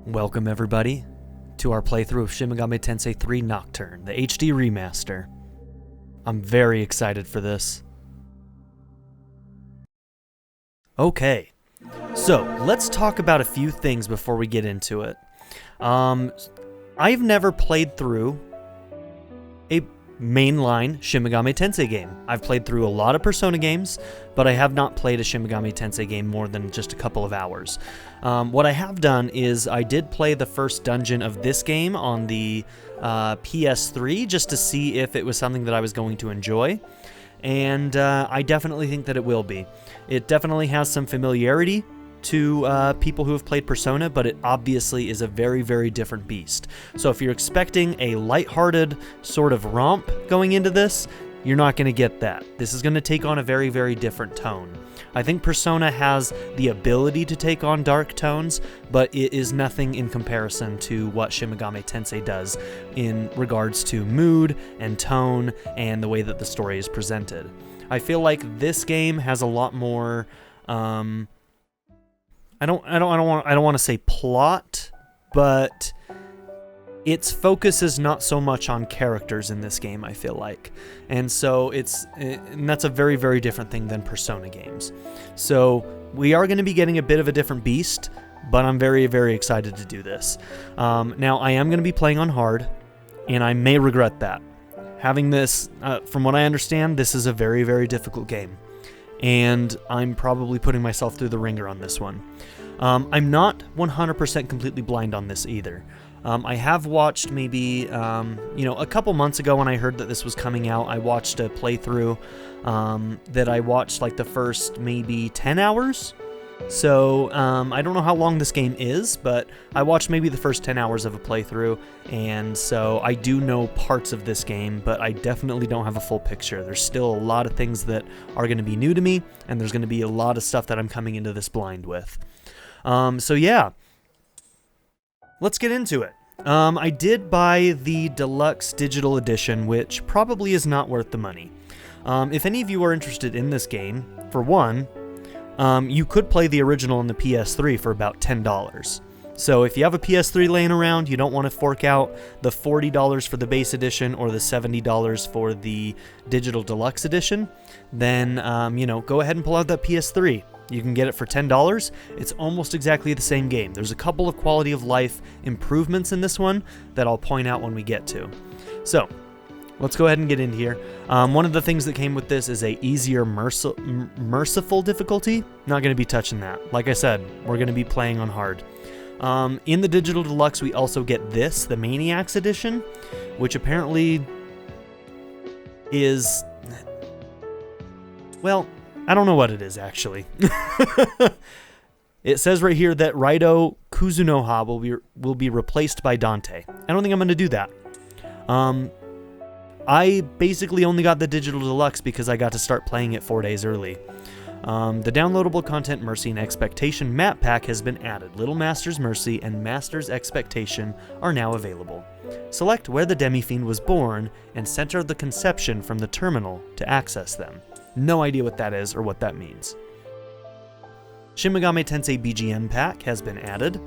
Welcome everybody to our playthrough of Shin Megami Tensei 3 Nocturne, the HD Remaster. I'm very excited for this. Okay, so let's talk about a few things before we get into it. I've never played through a mainline Shin Megami Tensei game. I've played through a lot of Persona games, but I have not played a Shin Megami Tensei game more than just a couple of hours. What I have done is I did play the first dungeon of this game on the PS3 just to see if it was something that I was going to enjoy, and I definitely think that it will be. It definitely has some familiarity to people who have played Persona, but it obviously is a very, very different beast. So if you're expecting a lighthearted sort of romp going into this, you're not going to get that. This is going to take on a very, very different tone. I think Persona has the ability to take on dark tones, but it is nothing in comparison to what Shin Megami Tensei does in regards to mood and tone and the way that the story is presented. I feel like this game has a lot more I don't want to say plot, but its focus is not so much on characters in this game, I feel like. And so and that's a very, very different thing than Persona games. So we are going to be getting a bit of a different beast, but I'm very, very excited to do this. Now, I am going to be playing on hard, and I may regret that. Having this, from what I understand, this is a very, very difficult game. And I'm probably putting myself through the ringer on this one. I'm not 100% completely blind on this either. I have watched maybe, a couple months ago when I heard that this was coming out, I watched a playthrough that I watched like the first maybe 10 hours. So I don't know how long this game is, but I watched maybe the first 10 hours of a playthrough, and so I do know parts of this game, but I definitely don't have a full picture. There's still a lot of things that are going to be new to me, and there's going to be a lot of stuff that I'm coming into this blind with. So yeah, let's get into it. I did buy the deluxe digital edition, which probably is not worth the money. If any of you are interested in this game, for one, you could play the original on the PS3 for about $10. So if you have a PS3 laying around, you don't want to fork out the $40 for the base edition or the $70 for the digital deluxe edition, then, go ahead and pull out that PS3. You can get it for $10. It's almost exactly the same game. There's a couple of quality of life improvements in this one that I'll point out when we get to. So, let's go ahead and get in here. One of the things that came with this is a easier merciful difficulty. Not going to be touching that. Like I said, we're going to be playing on hard. In the digital deluxe, we also get this, the Maniacs edition, which apparently is, well, I don't know what it is, actually. It says right here that Raido Kuzunoha will be replaced by Dante. I don't think I'm going to do that. I basically only got the digital deluxe because I got to start playing it 4 days early. The downloadable content Mercy and Expectation map pack has been added. Little Master's Mercy and Master's Expectation are now available. Select where the Demi-Fiend was born and center the conception from the terminal to access them. No idea what that is or what that means. Shin Megami Tensei BGM pack has been added.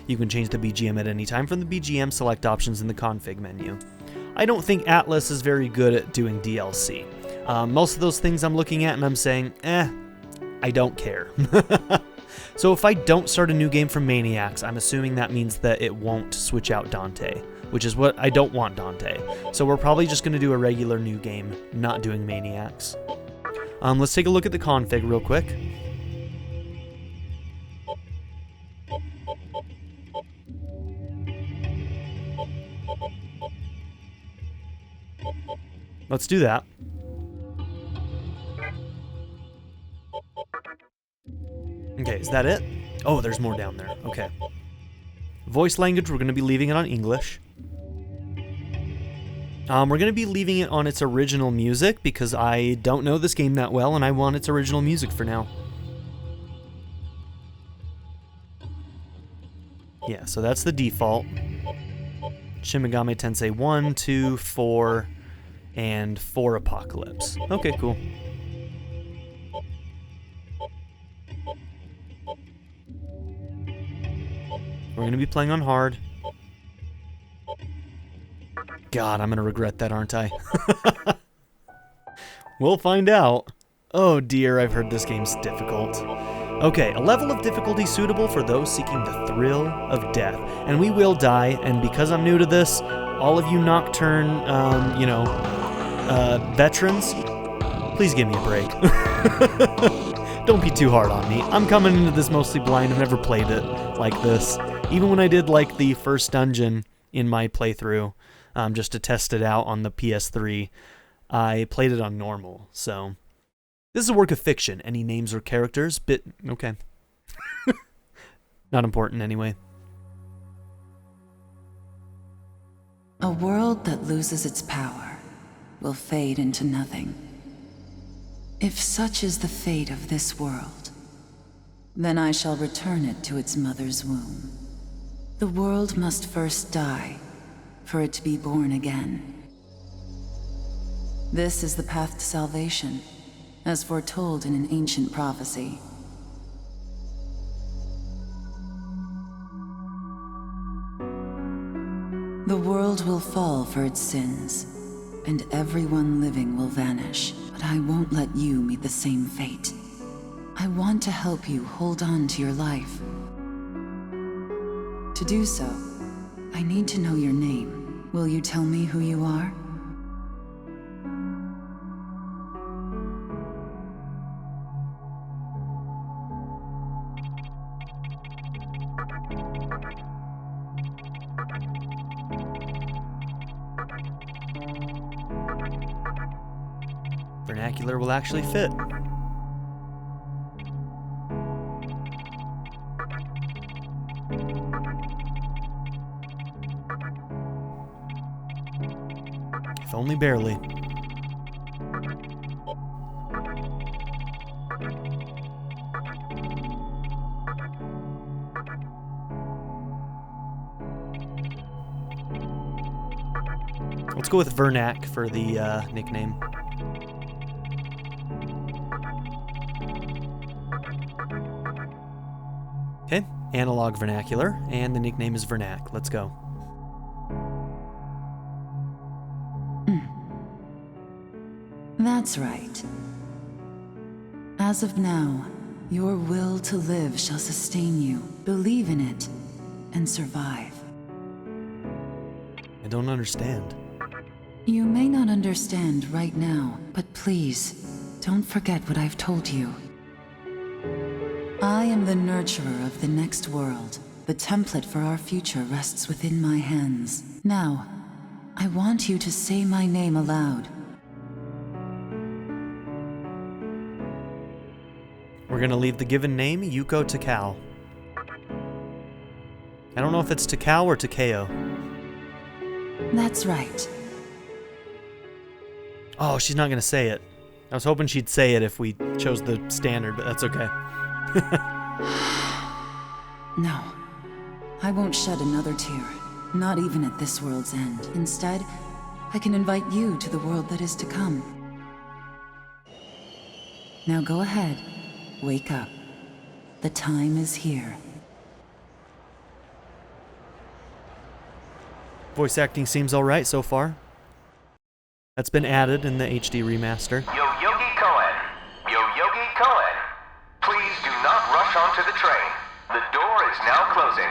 You can change the BGM at any time from the BGM select options in the config menu. I don't think Atlas is very good at doing DLC. Most of those things I'm looking at and I'm saying, I don't care. So if I don't start a new game from Maniacs, I'm assuming that means that it won't switch out Dante, which is what I don't want Dante. So we're probably just going to do a regular new game, not doing Maniacs. Let's take a look at the config real quick. Let's do that. Okay, is that it? Oh, there's more down there. Okay. Voice language, we're going to be leaving it on English. We're going to be leaving it on its original music because I don't know this game that well and I want its original music for now. Yeah, so that's the default. Shin Megami Tensei 1, 2, 4, and 4 Apocalypse. Okay, cool. We're gonna be playing on hard. God, I'm gonna regret that, aren't I? We'll find out. Oh dear, I've heard this game's difficult. Okay, a level of difficulty suitable for those seeking the thrill of death. And we will die, and because I'm new to this, all of you Nocturne, veterans, please give me a break. Don't be too hard on me. I'm coming into this mostly blind. I've never played it like this. Even when I did, like, the first dungeon in my playthrough, just to test it out on the PS3, I played it on normal, so... This is a work of fiction. Any names or characters? Okay. Not important anyway. A world that loses its power will fade into nothing. If such is the fate of this world, then I shall return it to its mother's womb. The world must first die for it to be born again. This is the path to salvation, as foretold in an ancient prophecy. The world will fall for its sins, and everyone living will vanish, but I won't let you meet the same fate. I want to help you hold on to your life. To do so, I need to know your name. Will you tell me who you are? Vernacular will actually fit. If only barely. Let's go with Vernac for the nickname. Okay, analog vernacular, and the nickname is Vernac. Let's go. That's right. As of now, your will to live shall sustain you. Believe in it, and survive. I don't understand. You may not understand right now, but please, don't forget what I've told you. I am the nurturer of the next world. The template for our future rests within my hands. Now, I want you to say my name aloud. We're gonna leave the given name, Yuko Takao. I don't know if it's Takao or Takeo. That's right. Oh, she's not gonna say it. I was hoping she'd say it if we chose the standard, but that's okay. No, I won't shed another tear, not even at this world's end. Instead, I can invite you to the world that is to come. Now go ahead, wake up. The time is here. Voice acting seems alright so far. That's been added in the HD remaster. Yo Yogi Cohen. Yo Yogi Cohen. Please do not rush onto the train. The door is now closing.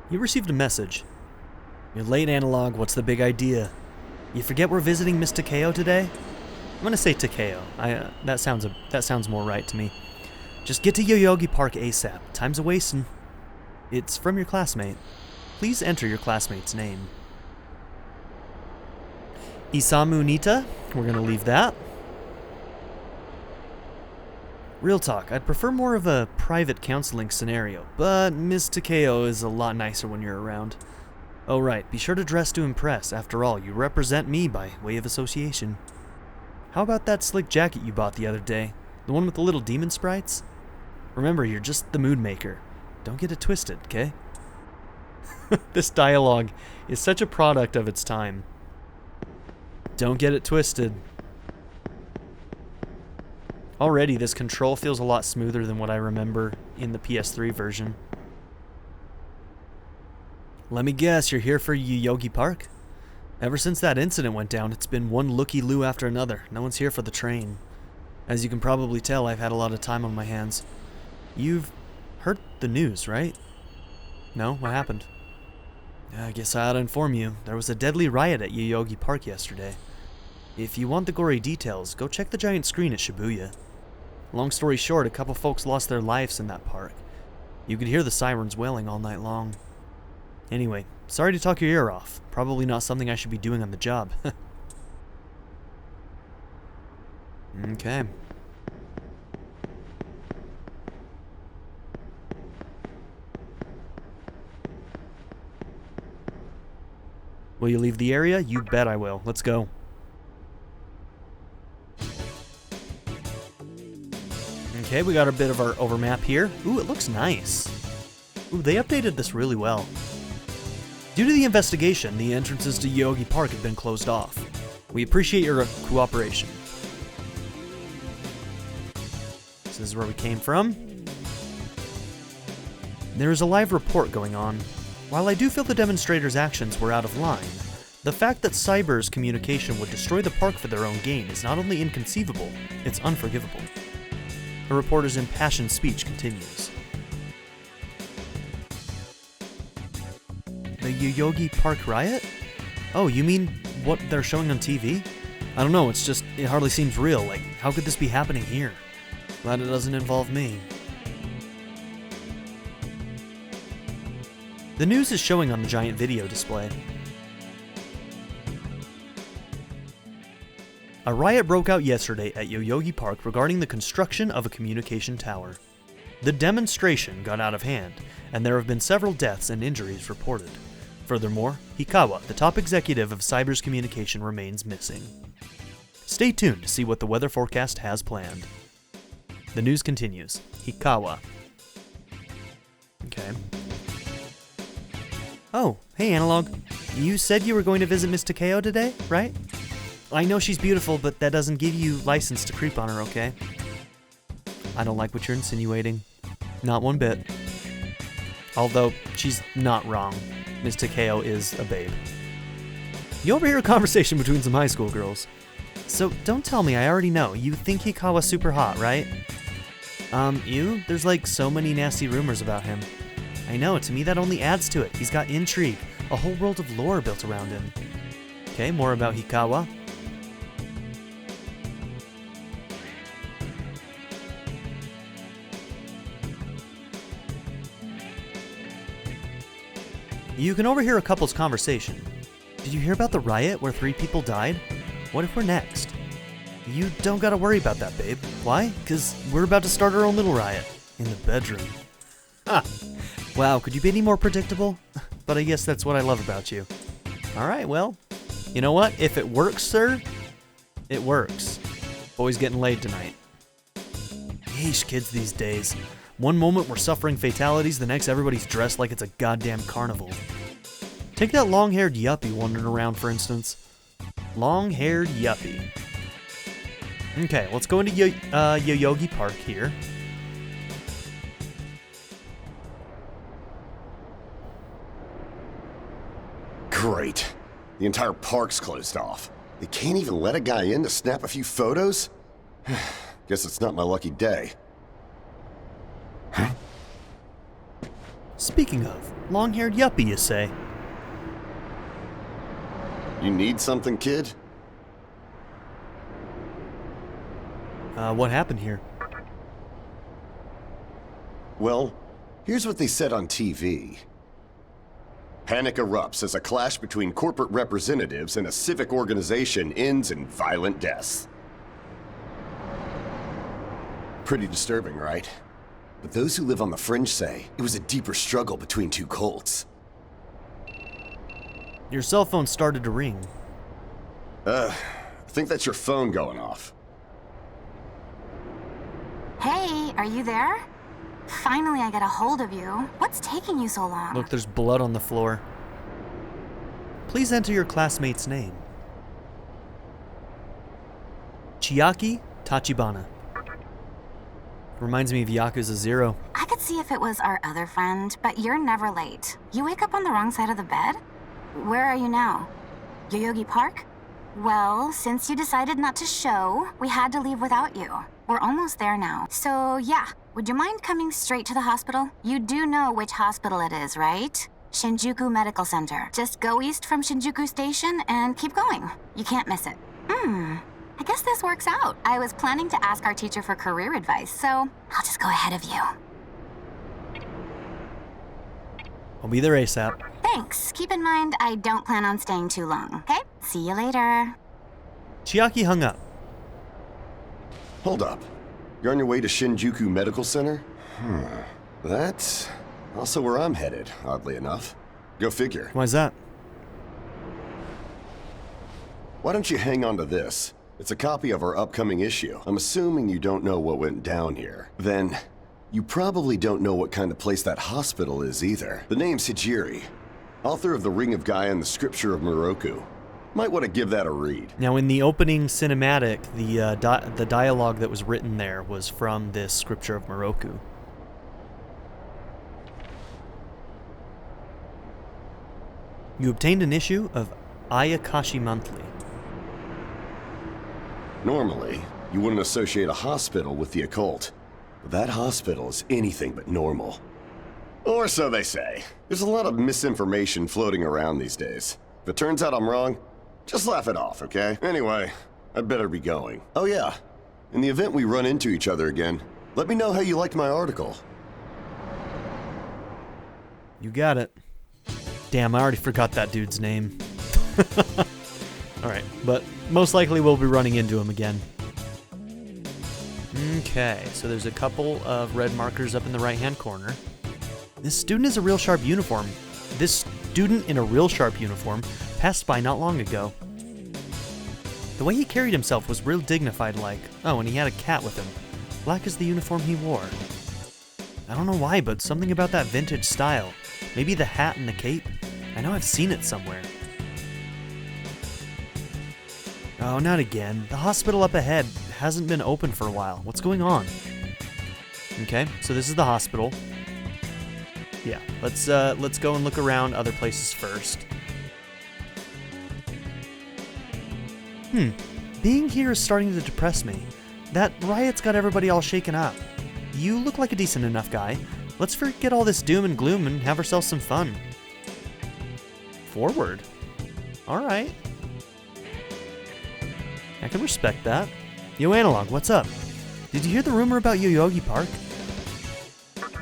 You received a message. You're late, Analog. What's the big idea? You forget we're visiting Miss Takeo today? I'm gonna say Takeo. That sounds more right to me. Just get to Yoyogi Park ASAP. Time's a-wasting. It's from your classmate. Please enter your classmate's name. Isamu Nita. We're gonna leave that. Real talk, I'd prefer more of a private counseling scenario, but Miss Takeo is a lot nicer when you're around. Oh right, be sure to dress to impress. After all, you represent me by way of association. How about that slick jacket you bought the other day? The one with the little demon sprites? Remember, you're just the mood maker. Don't get it twisted, okay? This dialogue is such a product of its time. Don't get it twisted. Already, this control feels a lot smoother than what I remember in the PS3 version. Let me guess, you're here for Yoyogi Park? Ever since that incident went down, it's been one looky-loo after another. No one's here for the train. As you can probably tell, I've had a lot of time on my hands. You've heard the news, right? No? What happened? I guess I ought to inform you. There was a deadly riot at Yoyogi Park yesterday. If you want the gory details, go check the giant screen at Shibuya. Long story short, a couple folks lost their lives in that park. You could hear the sirens wailing all night long. Anyway, sorry to talk your ear off. Probably not something I should be doing on the job. Okay. Will you leave the area? You bet I will. Let's go. Okay, we got a bit of our overmap here. Ooh, it looks nice. Ooh, they updated this really well. Due to the investigation, the entrances to Yoyogi Park have been closed off. We appreciate your cooperation. This is where we came from. There is a live report going on. While I do feel the demonstrators' actions were out of line, the fact that Cyber's communication would destroy the park for their own gain is not only inconceivable, it's unforgivable. The reporter's impassioned speech continues. The Yoyogi Park riot? Oh, you mean what they're showing on TV? I don't know, it hardly seems real. Like, how could this be happening here? Glad it doesn't involve me. The news is showing on the giant video display. A riot broke out yesterday at Yoyogi Park regarding the construction of a communication tower. The demonstration got out of hand, and there have been several deaths and injuries reported. Furthermore, Hikawa, the top executive of Cyber's communication, remains missing. Stay tuned to see what the weather forecast has planned. The news continues. Hikawa. Okay. Oh, hey Analog. You said you were going to visit Miss Takeo today, right? I know she's beautiful, but that doesn't give you license to creep on her, okay? I don't like what you're insinuating. Not one bit. Although, she's not wrong. Miss Takeo is a babe. You overhear a conversation between some high school girls. So, don't tell me, I already know. You think Hikawa's super hot, right? You? There's like so many nasty rumors about him. I know, to me that only adds to it. He's got intrigue, a whole world of lore built around him. Okay, more about Hikawa. You can overhear a couple's conversation. Did you hear about the riot where 3 people died? What if we're next? You don't gotta worry about that, babe. Why? 'Cause we're about to start our own little riot. In the bedroom. Ah! Wow, could you be any more predictable? But I guess that's what I love about you. Alright, well, you know what? If it works, sir, it works. Boys getting laid tonight. Yeesh, kids these days. One moment we're suffering fatalities, the next everybody's dressed like it's a goddamn carnival. Take that long-haired yuppie wandering around, for instance. Long-haired yuppie. Okay, let's go into Yoyogi Park here. Great. The entire park's closed off. They can't even let a guy in to snap a few photos? Guess it's not my lucky day. Huh? Speaking of, long-haired yuppie, you say? You need something, kid? What happened here? Well, here's what they said on TV. Panic erupts as a clash between corporate representatives and a civic organization ends in violent deaths. Pretty disturbing, right? But those who live on the fringe say it was a deeper struggle between 2 cults. Your cell phone started to ring. I think that's your phone going off. Hey, are you there? Finally, I get a hold of you. What's taking you so long? Look, there's blood on the floor. Please enter your classmate's name. Chiaki Tachibana. Reminds me of Yakuza 0. I could see if it was our other friend, but you're never late. You wake up on the wrong side of the bed? Where are you now? Yoyogi Park? Well, since you decided not to show, we had to leave without you. We're almost there now. So yeah, would you mind coming straight to the hospital? You do know which hospital it is, right? Shinjuku Medical Center. Just go east from Shinjuku Station and keep going. You can't miss it. I guess this works out. I was planning to ask our teacher for career advice, so I'll just go ahead of you. I'll be there ASAP. Thanks. Keep in mind, I don't plan on staying too long, okay? See you later. Chiaki hung up. Hold up. You're on your way to Shinjuku Medical Center? That's also where I'm headed, oddly enough. Go figure. Why's that? Why don't you hang on to this? It's a copy of our upcoming issue. I'm assuming you don't know what went down here. Then, you probably don't know what kind of place that hospital is either. The name's Hijiri, author of The Ring of Gaia and the Scripture of Moroku. Might want to give that a read. Now, in the opening cinematic, the dialogue that was written there was from this Scripture of Moroku. You obtained an issue of Ayakashi Monthly. Normally, you wouldn't associate a hospital with the occult. But that hospital is anything but normal. Or so they say. There's a lot of misinformation floating around these days. If it turns out I'm wrong, just laugh it off, okay? Anyway, I'd better be going. Oh yeah, in the event we run into each other again, let me know how you liked my article. You got it. Damn, I already forgot that dude's name. Alright, but most likely we'll be running into him again. Okay, so there's a couple of red markers up in the right-hand corner. This student is a real sharp uniform. This student in a real sharp uniform passed by not long ago. The way he carried himself was real dignified like. Oh, and he had a cat with him. Black as the uniform he wore. I don't know why, but something about that vintage style. Maybe the hat and the cape. I know I've seen it somewhere. Oh, not again. The hospital up ahead hasn't been open for a while. What's going on? Okay, so this is the hospital. Yeah, let's go and look around other places first. Being here is starting to depress me. That riot's got everybody all shaken up. You look like a decent enough guy. Let's forget all this doom and gloom and have ourselves some fun. Forward. Alright. I can respect that. Yo, Analog, what's up? Did you hear the rumor about Yoyogi Park?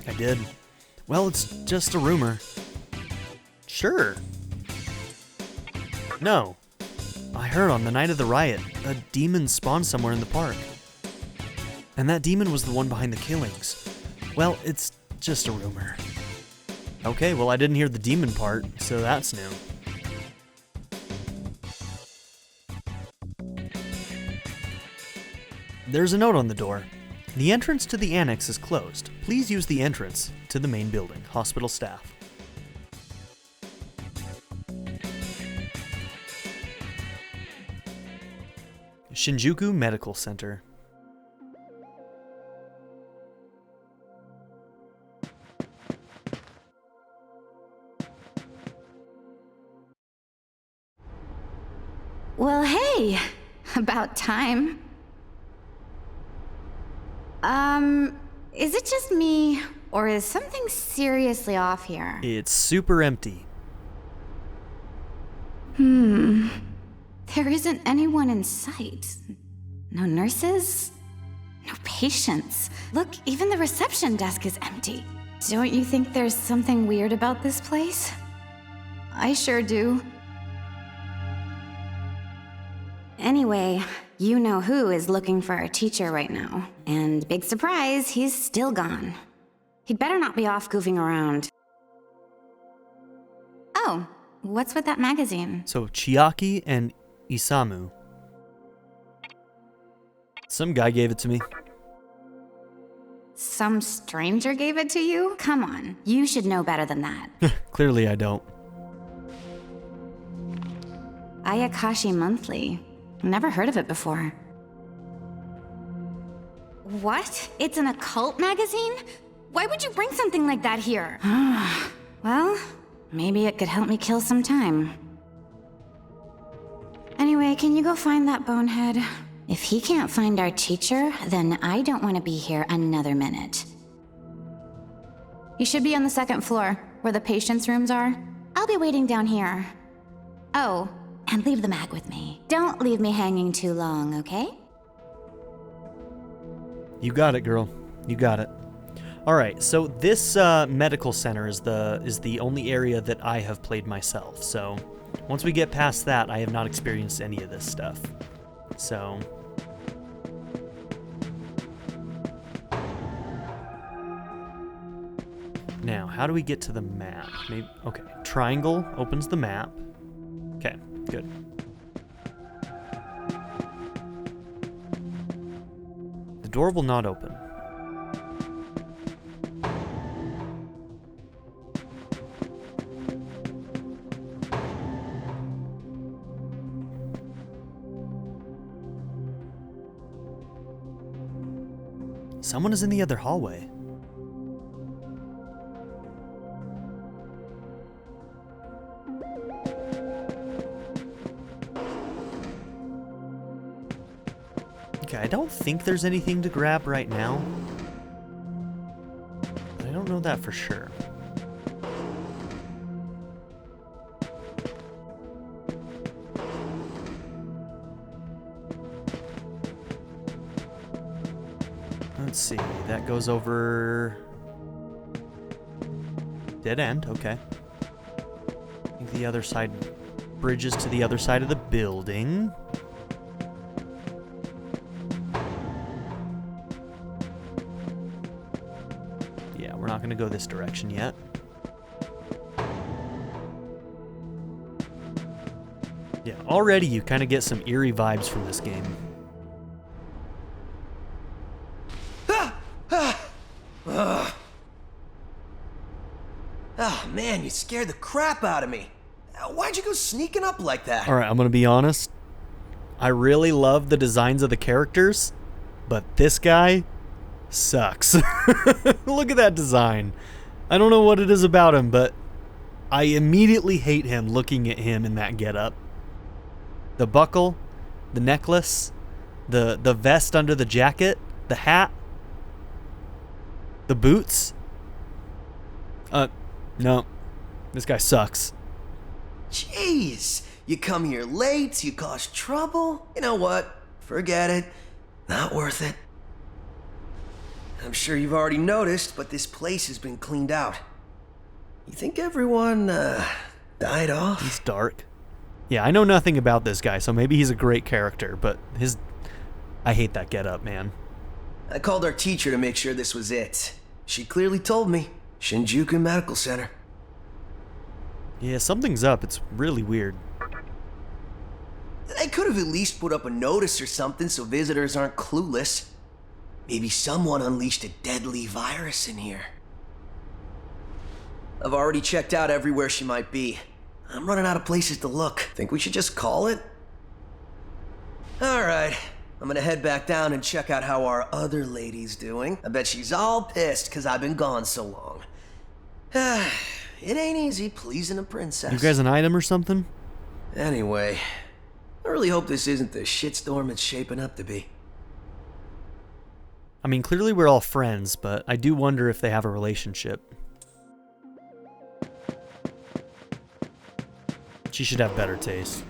I did. Well, it's just a rumor. Sure. No. I heard on the night of the riot, a demon spawned somewhere in the park. And that demon was the one behind the killings. Well, it's just a rumor. Okay, well I didn't hear the demon part, so that's new. There's a note on the door. The entrance to the annex is closed. Please use the entrance to the main building. Hospital staff. Shinjuku Medical Center. Well, hey, about time. Is it just me, or is something seriously off here? It's super empty. There isn't anyone in sight. No nurses? No patients. Look, even the reception desk is empty. Don't you think there's something weird about this place? I sure do. Anyway, you know who is looking for our teacher right now. And big surprise, he's still gone. He'd better not be off goofing around. Oh, what's with that magazine? So Chiaki and Isamu. Some guy gave it to me. Some stranger gave it to you? Come on, you should know better than that. Clearly I don't. Ayakashi Monthly. Never heard of it before. What? It's an occult magazine? Why would you bring something like that here? Well, maybe it could help me kill some time. Anyway, can you go find that bonehead? If he can't find our teacher, then I don't want to be here another minute. He should be on the second floor, where the patients' rooms are. I'll be waiting down here. Oh, and leave the mag with me. Don't leave me hanging too long, okay? You got it, girl. You got it. All right, so this medical center is the only area that I have played myself. So once we get past that, I have not experienced any of this stuff. So now, how do we get to the map? Maybe, okay, triangle opens the map. Okay, good. The door will not open. Someone is in the other hallway. Okay, I don't think there's anything to grab right now. I don't know that for sure. Let's see, that goes over... Dead end, okay. I think the other side bridges to the other side of the building. Yeah, we're not gonna go this direction yet. Yeah, already you kind of get some eerie vibes from this game. Oh man, you scared the crap out of me. Why'd you go sneaking up like that? Alright, I'm gonna be honest. I really love the designs of the characters, but this guy sucks. Look at that design. I don't know what it is about him, but I immediately hate him looking at him in that getup. The buckle, the necklace, the vest under the jacket, the hat, the boots. No. This guy sucks. Jeez, you come here late, you cause trouble. You know what? Forget it. Not worth it. I'm sure you've already noticed, but this place has been cleaned out. You think everyone, died off? He's dark. Yeah, I know nothing about this guy, so maybe he's a great character, but I hate that getup, man. I called our teacher to make sure this was it. She clearly told me. Shinjuku Medical Center. Yeah, something's up. It's really weird. They could have at least put up a notice or something so visitors aren't clueless. Maybe someone unleashed a deadly virus in here. I've already checked out everywhere she might be. I'm running out of places to look. Think we should just call it? Alright, I'm gonna head back down and check out how our other lady's doing. I bet she's all pissed because I've been gone so long. It ain't easy pleasing a princess. You guys an item or something? Anyway, I really hope this isn't the shitstorm it's shaping up to be. I mean, clearly we're all friends, but I do wonder if they have a relationship. She should have better taste.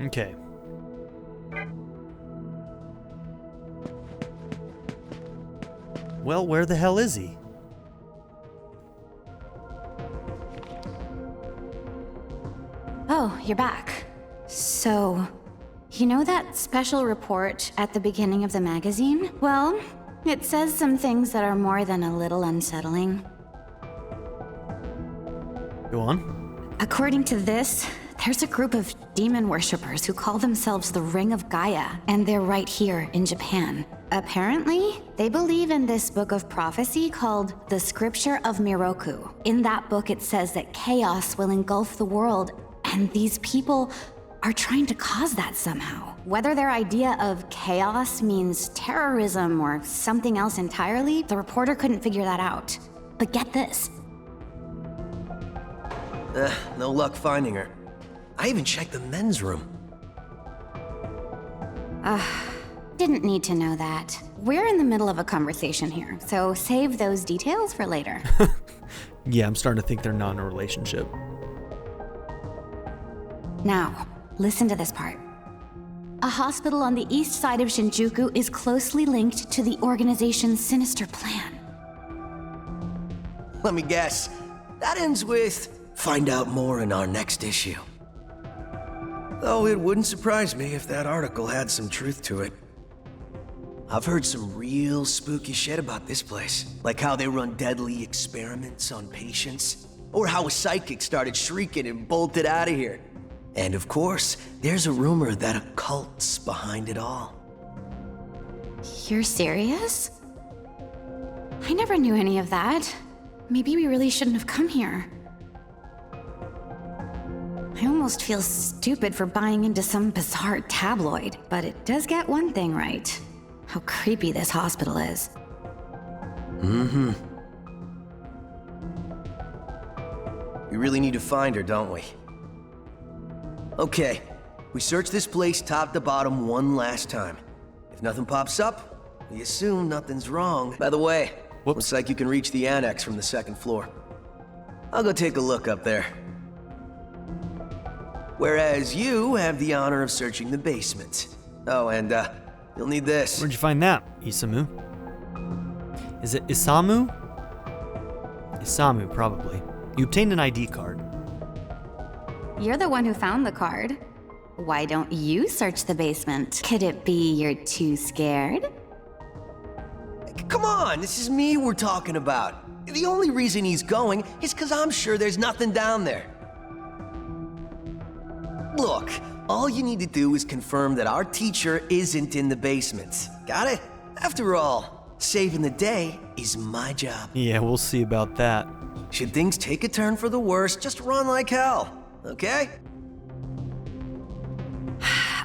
Okay. Well, where the hell is he? Oh, you're back. So, you know that special report at the beginning of the magazine? Well, it says some things that are more than a little unsettling. Go on. According to this, there's a group of demon worshippers who call themselves the Ring of Gaia, and they're right here in Japan. Apparently, they believe in this book of prophecy called the Scripture of Miroku. In that book, it says that chaos will engulf the world, and these people are trying to cause that somehow. Whether their idea of chaos means terrorism or something else entirely, the reporter couldn't figure that out. But get this. No luck finding her. I even checked the men's room. Didn't need to know that. We're in the middle of a conversation here, so save those details for later. Yeah, I'm starting to think they're not in a relationship. Now, listen to this part. A hospital on the east side of Shinjuku is closely linked to the organization's sinister plan. Let me guess. That ends with, find out more in our next issue. Though it wouldn't surprise me if that article had some truth to it. I've heard some real spooky shit about this place. Like how they run deadly experiments on patients. Or how a psychic started shrieking and bolted out of here. And of course, there's a rumor that a cult's behind it all. You're serious? I never knew any of that. Maybe we really shouldn't have come here. I almost feel stupid for buying into some bizarre tabloid, but it does get one thing right. How creepy this hospital is. Mm-hmm. We really need to find her, don't we? Okay, we search this place top to bottom one last time. If nothing pops up, we assume nothing's wrong. By the way, Whoops. looks like you can reach the annex from the second floor. I'll go take a look up there. Whereas you have the honor of searching the basement. Oh, and you'll need this. Where'd you find that, Isamu? Is it Isamu? Isamu, probably. You obtained an ID card. You're the one who found the card. Why don't you search the basement? Could it be you're too scared? Come on, this is me we're talking about. The only reason he's going is because I'm sure there's nothing down there. Look, all you need to do is confirm that our teacher isn't in the basement. Got it? After all, saving the day is my job. Yeah, we'll see about that. Should things take a turn for the worse, just run like hell, okay?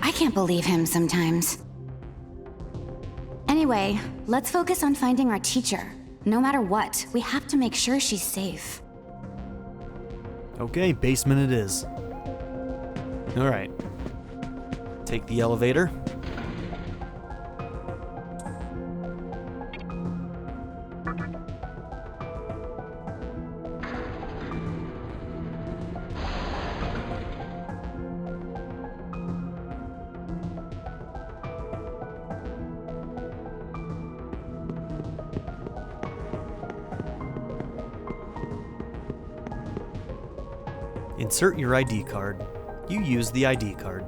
I can't believe him sometimes. Anyway, let's focus on finding our teacher. No matter what, we have to make sure she's safe. Okay, basement it is. Alright. Take the elevator. Insert your ID card. You use the ID card.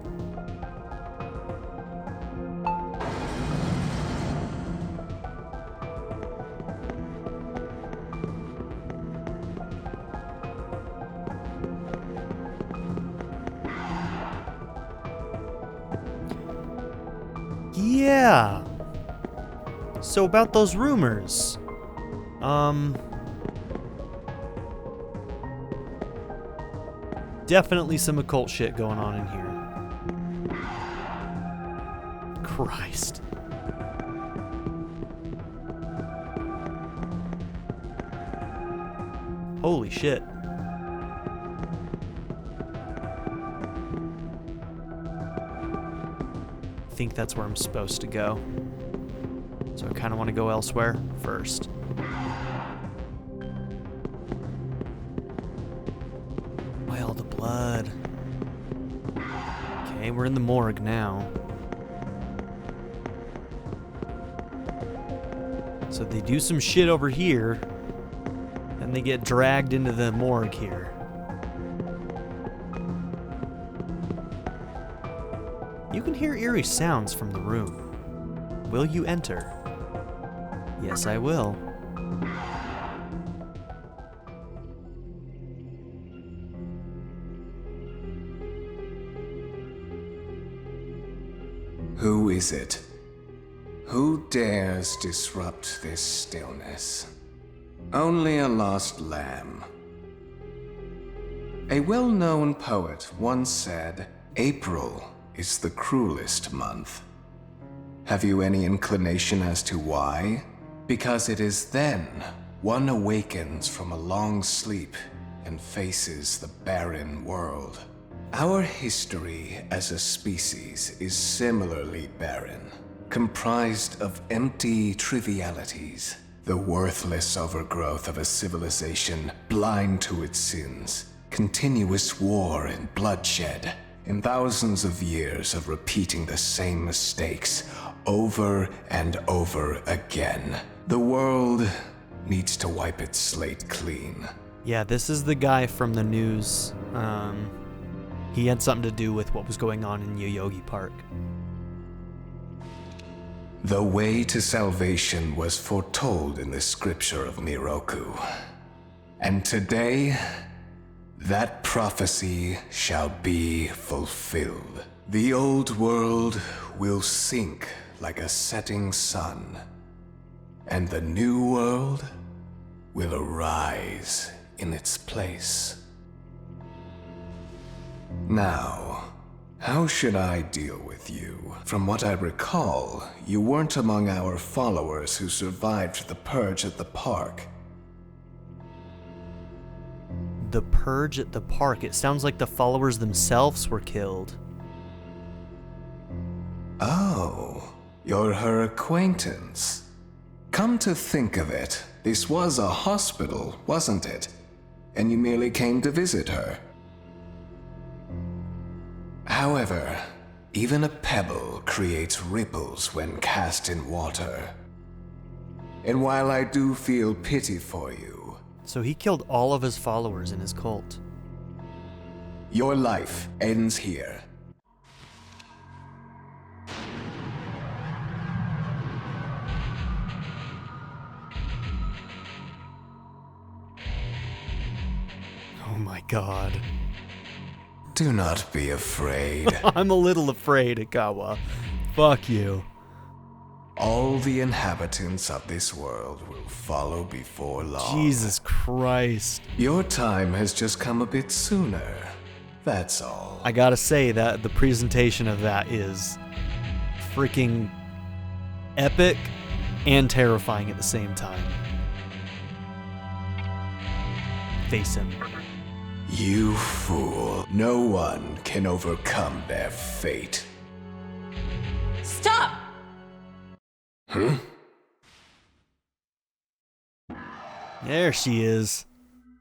Yeah. So about those rumors. Definitely some occult shit going on in here. Christ. Holy shit. I think that's where I'm supposed to go. So I kind of want to go elsewhere first. Why all the blood? Okay, we're in the morgue now. So they do some shit over here, and they get dragged into the morgue here. You can hear eerie sounds from the room. Will you enter? Yes, I will. Who is it? Who dares disrupt this stillness? Only a lost lamb. A well-known poet once said, April is the cruelest month. Have you any inclination as to why? Because it is then one awakens from a long sleep and faces the barren world. Our history as a species is similarly barren, comprised of empty trivialities, the worthless overgrowth of a civilization blind to its sins, continuous war and bloodshed, and thousands of years of repeating the same mistakes over and over again. The world needs to wipe its slate clean. Yeah, this is the guy from the news. He had something to do with what was going on in Yoyogi Park. The way to salvation was foretold in the scripture of Miroku. And today, that prophecy shall be fulfilled. The old world will sink like a setting sun, and the new world will arise in its place. Now, how should I deal with you? From what I recall, you weren't among our followers who survived the purge at the park. The purge at the park. It sounds like the followers themselves were killed. Oh, you're her acquaintance. Come to think of it, this was a hospital, wasn't it? And you merely came to visit her. However, even a pebble creates ripples when cast in water. And while I do feel pity for you, So he killed all of his followers in his cult. your life ends here. Oh my god. Do not be afraid. I'm a little afraid, Ikawa. Fuck you. All the inhabitants of this world will follow before long. Jesus Christ. Your time has just come a bit sooner. That's all. I gotta say that the presentation of that is freaking epic and terrifying at the same time. Face him. You fool. No one can overcome their fate. Stop! Huh? There she is.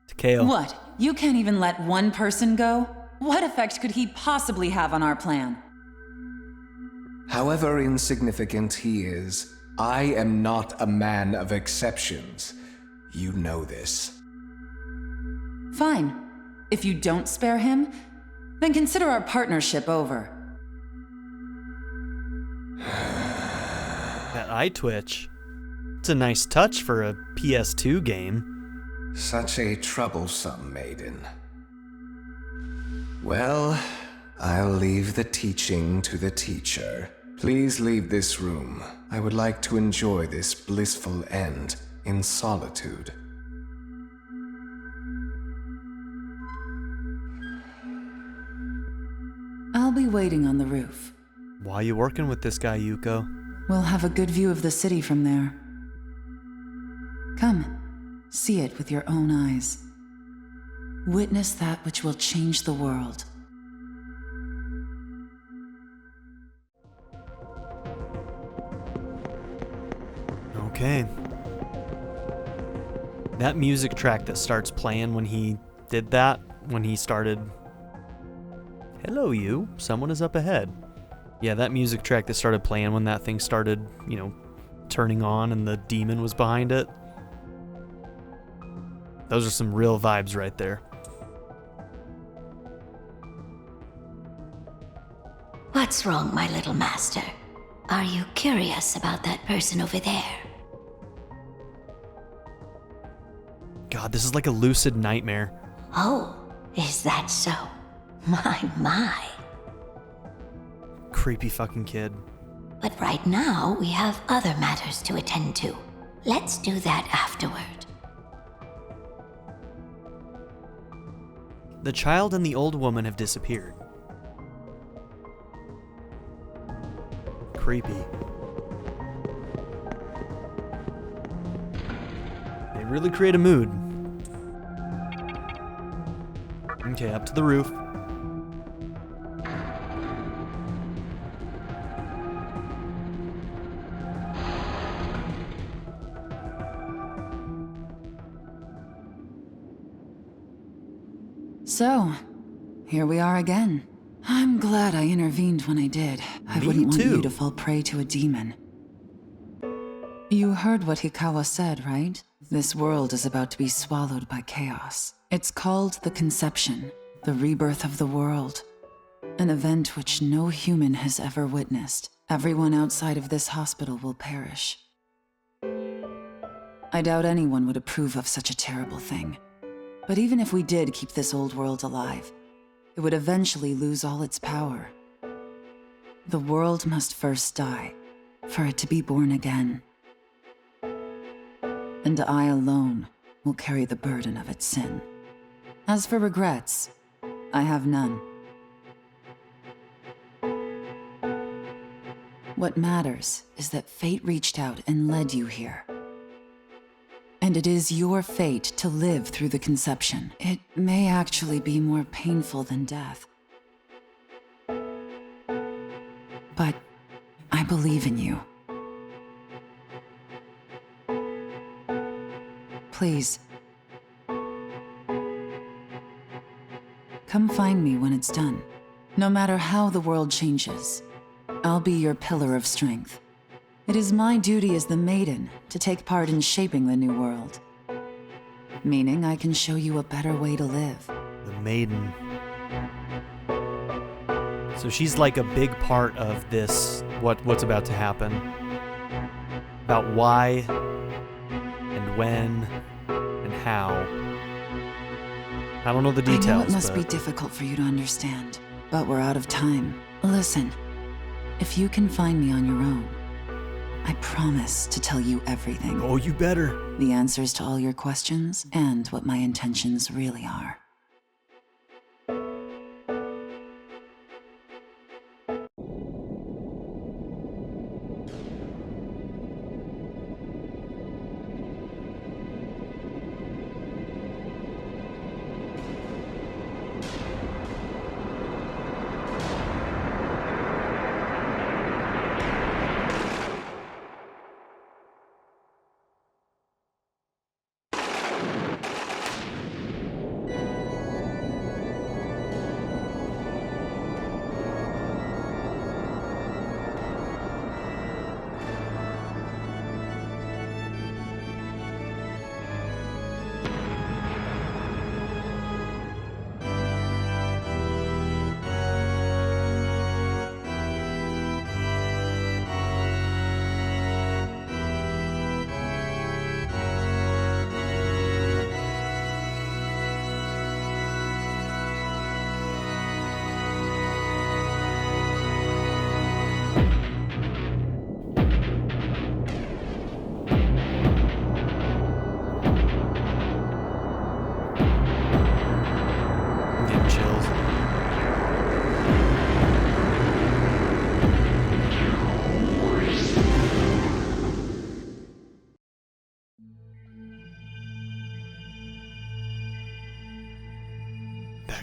Takeo. What? You can't even let one person go? What effect could he possibly have on our plan? However insignificant he is, I am not a man of exceptions. You know this. Fine. If you don't spare him, then consider our partnership over. That eye twitch. It's a nice touch for a PS2 game. Such a troublesome maiden. Well, I'll leave the teaching to the teacher. Please leave this room. I would like to enjoy this blissful end in solitude. I'll be waiting on the roof. Why are you working with this guy, Yuko? We'll have a good view of the city from there. Come, see it with your own eyes. Witness that which will change the world. Okay. That music track that starts playing when he did that, when he started... Hello, you. Someone is up ahead. Yeah, that music track that started playing when that thing started, turning on and the demon was behind it. Those are some real vibes right there. What What's wrong, my little master? Are you curious about that person over there? God, this is like a lucid nightmare. Oh, is that so? My. Creepy fucking kid. But right now, we have other matters to attend to. Let's do that afterward. The child and the old woman have disappeared. Creepy. They really create a mood. Okay, up to the roof. So, here we are again. I'm glad I intervened when I did. I wouldn't want you to fall prey to a demon. You heard what Hikawa said, right? This world is about to be swallowed by chaos. It's called the Conception, the rebirth of the world. An event which no human has ever witnessed. Everyone outside of this hospital will perish. I doubt anyone would approve of such a terrible thing. But even if we did keep this old world alive, it would eventually lose all its power. The world must first die, for it to be born again. And I alone will carry the burden of its sin. As for regrets, I have none. What matters is that fate reached out and led you here. And it is your fate to live through the conception. It may actually be more painful than death. But I believe in you. Please. Come find me when it's done. No matter how the world changes, I'll be your pillar of strength. It is my duty as the Maiden to take part in shaping the new world. Meaning I can show you a better way to live. The Maiden. So she's like a big part of this, what's about to happen. About why, and when, and how. I don't know the details, I know it must be difficult for you to understand, but we're out of time. Listen, if you can find me on your own, I promise to tell you everything. Oh, you better. The answers to all your questions, and what my intentions really are.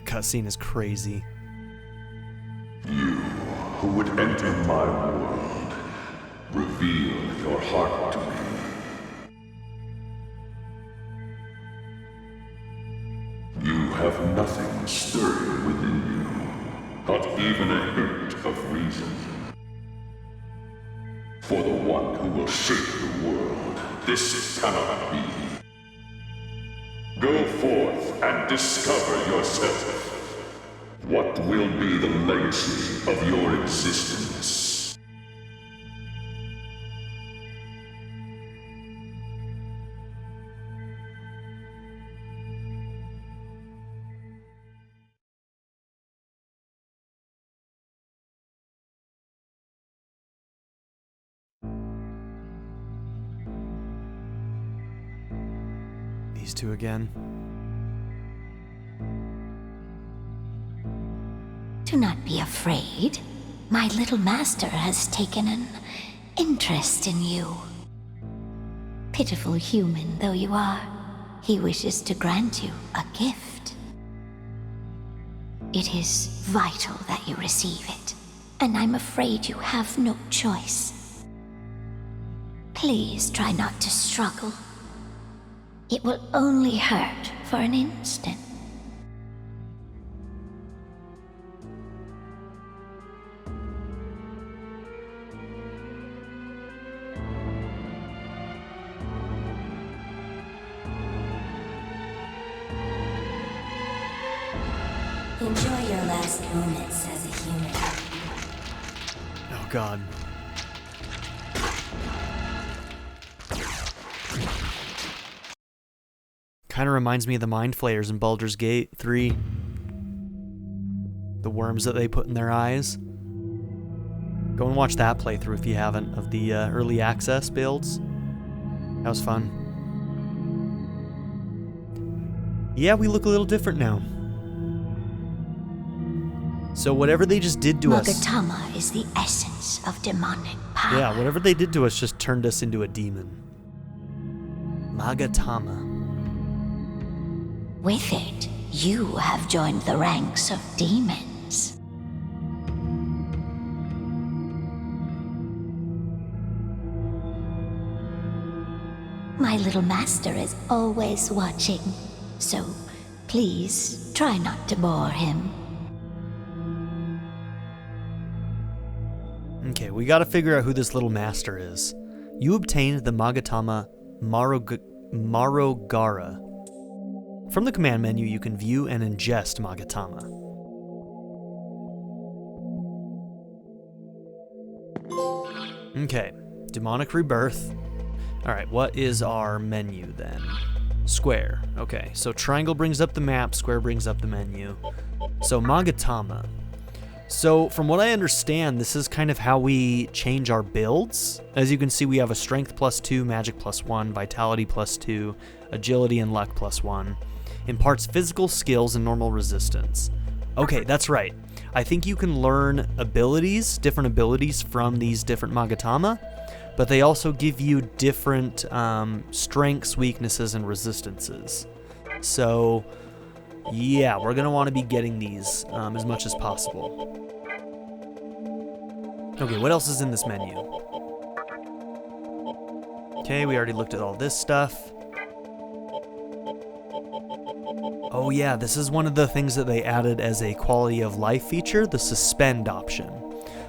Cutscene is crazy. You, who would enter my world, reveal your heart to me. You have nothing stirring within you, not even a hint of reason. For the one who will shape the world, this cannot be. Go forth and discover yourself. What will be the legacy of your existence? These two again. Do not be afraid. My little master has taken an interest in you. Pitiful human though you are, he wishes to grant you a gift. It is vital that you receive it, and I'm afraid you have no choice. Please try not to struggle. It will only hurt for an instant. Enjoy your last moments as a human. Oh god. Kind of reminds me of the Mind Flayers in Baldur's Gate 3. The worms that they put in their eyes. Go and watch that playthrough if you haven't, of the early access builds. That was fun. Yeah, we look a little different now. So whatever they just did to us... Magatama is the essence of demonic power. Yeah, whatever they did to us just turned us into a demon. Magatama. With it, you have joined the ranks of demons. My little master is always watching, so please try not to bore him. Okay, we gotta figure out who this little master is. You obtained the Magatama Marogara. From the command menu, you can view and ingest Magatama. Okay, demonic rebirth. Alright, what is our menu then? Square. Okay, so triangle brings up the map, square brings up the menu. So Magatama. So from what I understand, this is kind of how we change our builds. As you can see, we have a strength +2, magic +1, vitality +2, agility and luck +1. Imparts physical skills and normal resistance. Okay, that's right. I think you can learn abilities, different abilities from these different Magatama, but they also give you different strengths, weaknesses, and resistances. So yeah, we're gonna want to be getting these as much as possible. Okay, what else is in this menu? Okay, we already looked at all this stuff. Oh yeah, this is one of the things that they added as a quality of life feature, the suspend option.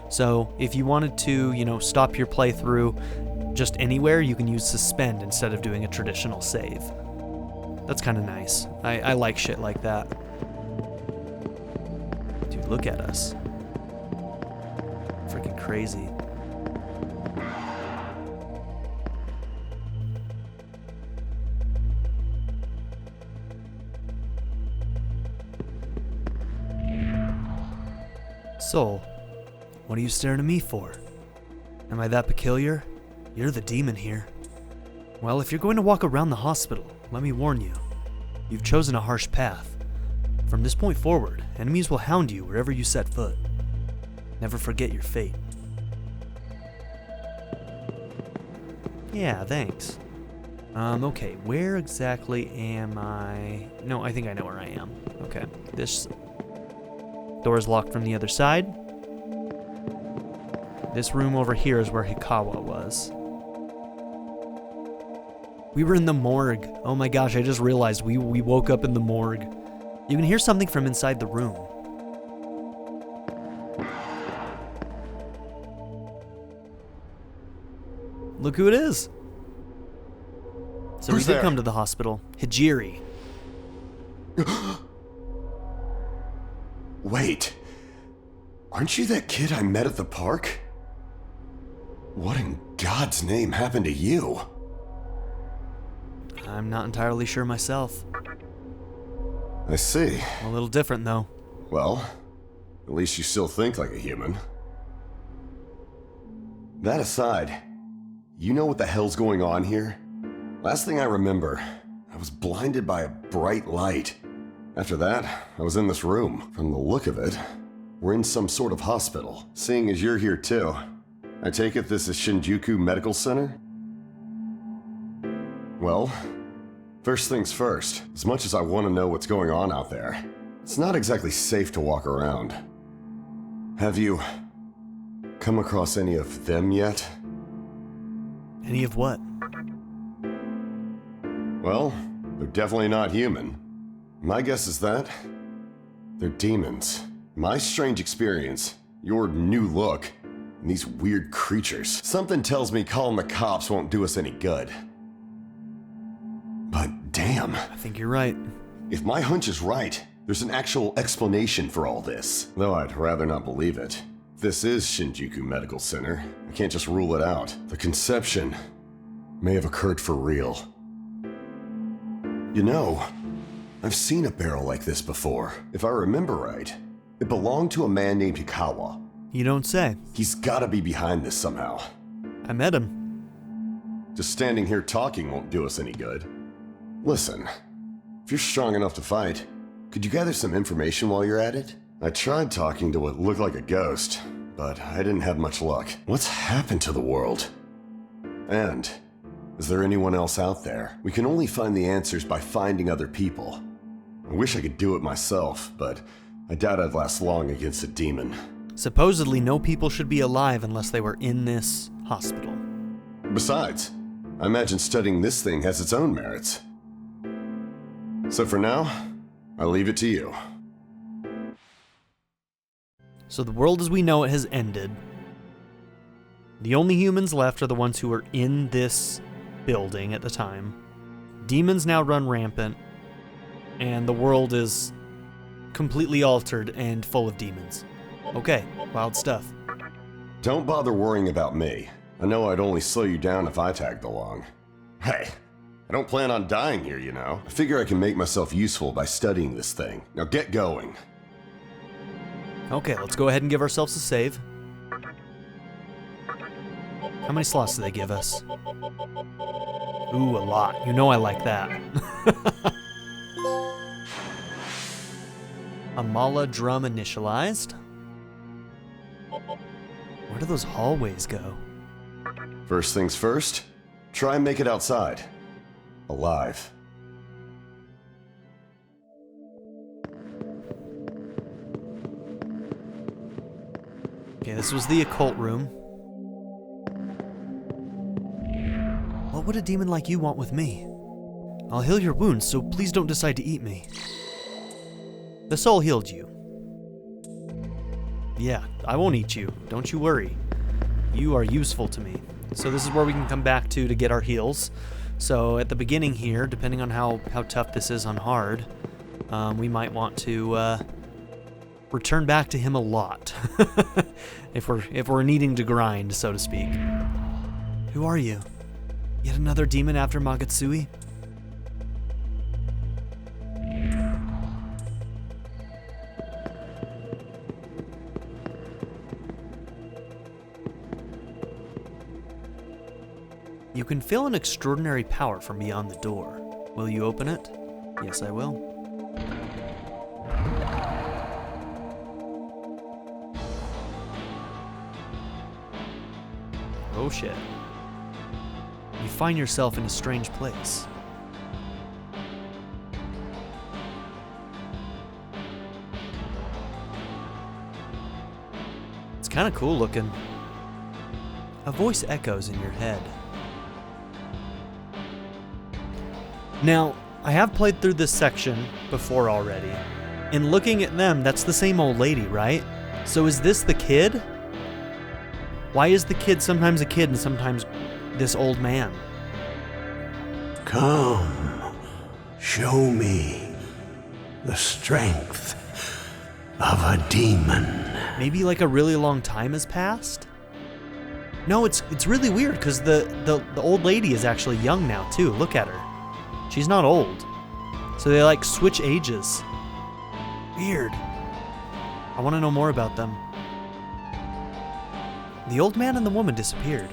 So if you wanted to, you know, stop your playthrough just anywhere, you can use suspend instead of doing a traditional save. That's kind of nice. I like shit like that. Dude, look at us. Freaking crazy. Soul, what are you staring at me for? Am I that peculiar? You're the demon here. Well, if you're going to walk around the hospital, let me warn you. You've chosen a harsh path. From this point forward, enemies will hound you wherever you set foot. Never forget your fate. Yeah, thanks. Okay, where exactly am I? No, I think I know where I am. Okay, this door is locked from the other side. This room over here is where Hikawa was. We were in the morgue. Oh my gosh, I just realized we woke up in the morgue. You can hear something from inside the room. Look who it is. So we did come to the hospital. Hijiri. Wait. Aren't you that kid I met at the park? What in God's name happened to you? I'm not entirely sure myself. I see. A little different, though. Well, at least you still think like a human. That aside, you know what the hell's going on here? Last thing I remember, I was blinded by a bright light. After that, I was in this room. From the look of it, we're in some sort of hospital. Seeing as you're here too, I take it this is Shinjuku Medical Center? Well, first things first, as much as I want to know what's going on out there, it's not exactly safe to walk around. Have you come across any of them yet? Any of what? Well, they're definitely not human. My guess is that they're demons. My strange experience, your new look, and these weird creatures. Something tells me calling the cops won't do us any good. But damn. I think you're right. If my hunch is right, there's an actual explanation for all this. Though I'd rather not believe it. If this is Shinjuku Medical Center, I can't just rule it out. The conception may have occurred for real. You know, I've seen a barrel like this before. If I remember right, it belonged to a man named Hikawa. You don't say. He's gotta be behind this somehow. I met him. Just standing here talking won't do us any good. Listen, if you're strong enough to fight, could you gather some information while you're at it? I tried talking to what looked like a ghost, but I didn't have much luck. What's happened to the world? And is there anyone else out there? We can only find the answers by finding other people. I wish I could do it myself, but I doubt I'd last long against a demon. Supposedly, no people should be alive unless they were in this hospital. Besides, I imagine studying this thing has its own merits. So for now, I'll leave it to you. So the world as we know it has ended. The only humans left are the ones who were in this building at the time. Demons now run rampant, and the world is completely altered and full of demons. Okay, wild stuff. Don't bother worrying about me. I know I'd only slow you down if I tagged along. Hey, I don't plan on dying here, you know. I figure I can make myself useful by studying this thing. Now get going. Okay, let's go ahead and give ourselves a save. How many slots do they give us? Ooh, a lot. You know I like that. Amala drum initialized. Where do those hallways go? First things first, try and make it outside. Alive. Okay, this was the occult room. What would a demon like you want with me? I'll heal your wounds, so please don't decide to eat me. The soul healed you. Yeah, I won't eat you. Don't you worry. You are useful to me. So this is where we can come back to get our heals. So at the beginning here, depending on how tough this is on hard, we might want to return back to him a lot. if we're needing to grind, so to speak. Who are you? Yet another demon after Magatsui? You can feel an extraordinary power from beyond the door. Will you open it? Yes, I will. Oh shit. You find yourself in a strange place. It's kind of cool looking. A voice echoes in your head. Now, I have played through this section before already. In looking at them, that's the same old lady, right? So is this the kid? Why is the kid sometimes a kid and sometimes this old man? Come, show me the strength of a demon. Maybe like a really long time has passed? No, it's really weird because the old lady is actually young now too. Look at her. She's not old. So they like switch ages. Weird. I want to know more about them. The old man and the woman disappeared.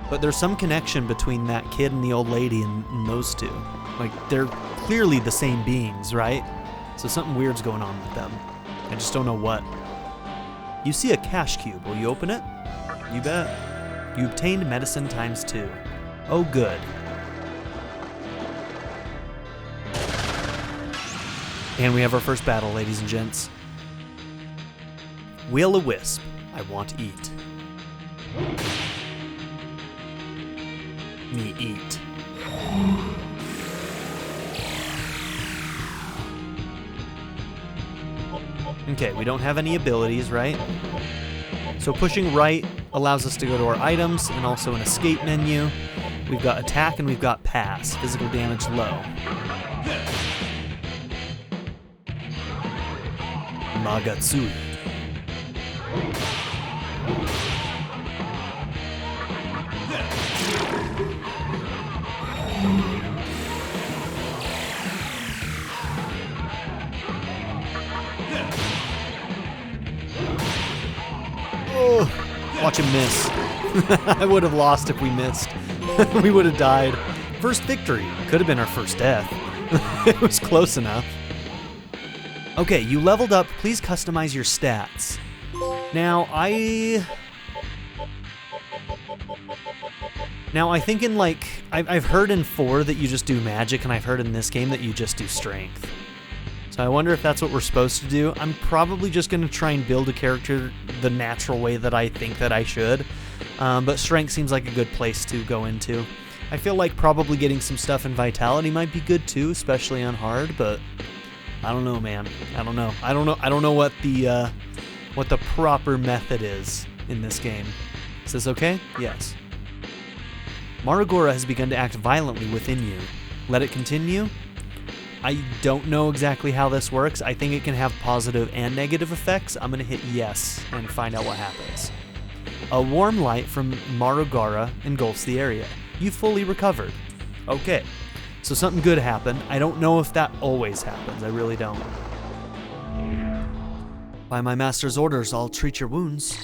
But there's some connection between that kid and the old lady and those two. Like, they're clearly the same beings, right? So something weird's going on with them. I just don't know what. You see a cash cube. Will you open it? You bet. You obtained medicine ×2. Oh, good. And we have our first battle, ladies and gents. Will-o-wisp. I want to eat. Me eat. Okay, we don't have any abilities, right? So pushing right allows us to go to our items and also an escape menu. We've got attack and we've got pass. Physical damage low. Magatsui. Oh, watch him miss. I would have lost if we missed. We would have died. First victory. Could have been our first death. It was close enough. Okay, you leveled up. Please customize your stats. Now, I think in like, I've heard in 4 that you just do magic, and I've heard in this game that you just do strength. So I wonder if that's what we're supposed to do. I'm probably just going to try and build a character the natural way that I think that I should. But strength seems like a good place to go into. I feel like probably getting some stuff in vitality might be good too, especially on hard, but I don't know, man. I don't know what the proper method is in this game. Is this okay? Yes. Maragora has begun to act violently within you. Let it continue? I don't know exactly how this works. I think it can have positive and negative effects. I'm going to hit yes and find out what happens. A warm light from Maragora engulfs the area. You fully recovered. Okay, so something good happened. I don't know if that always happens. I really don't. By my master's orders, I'll treat your wounds.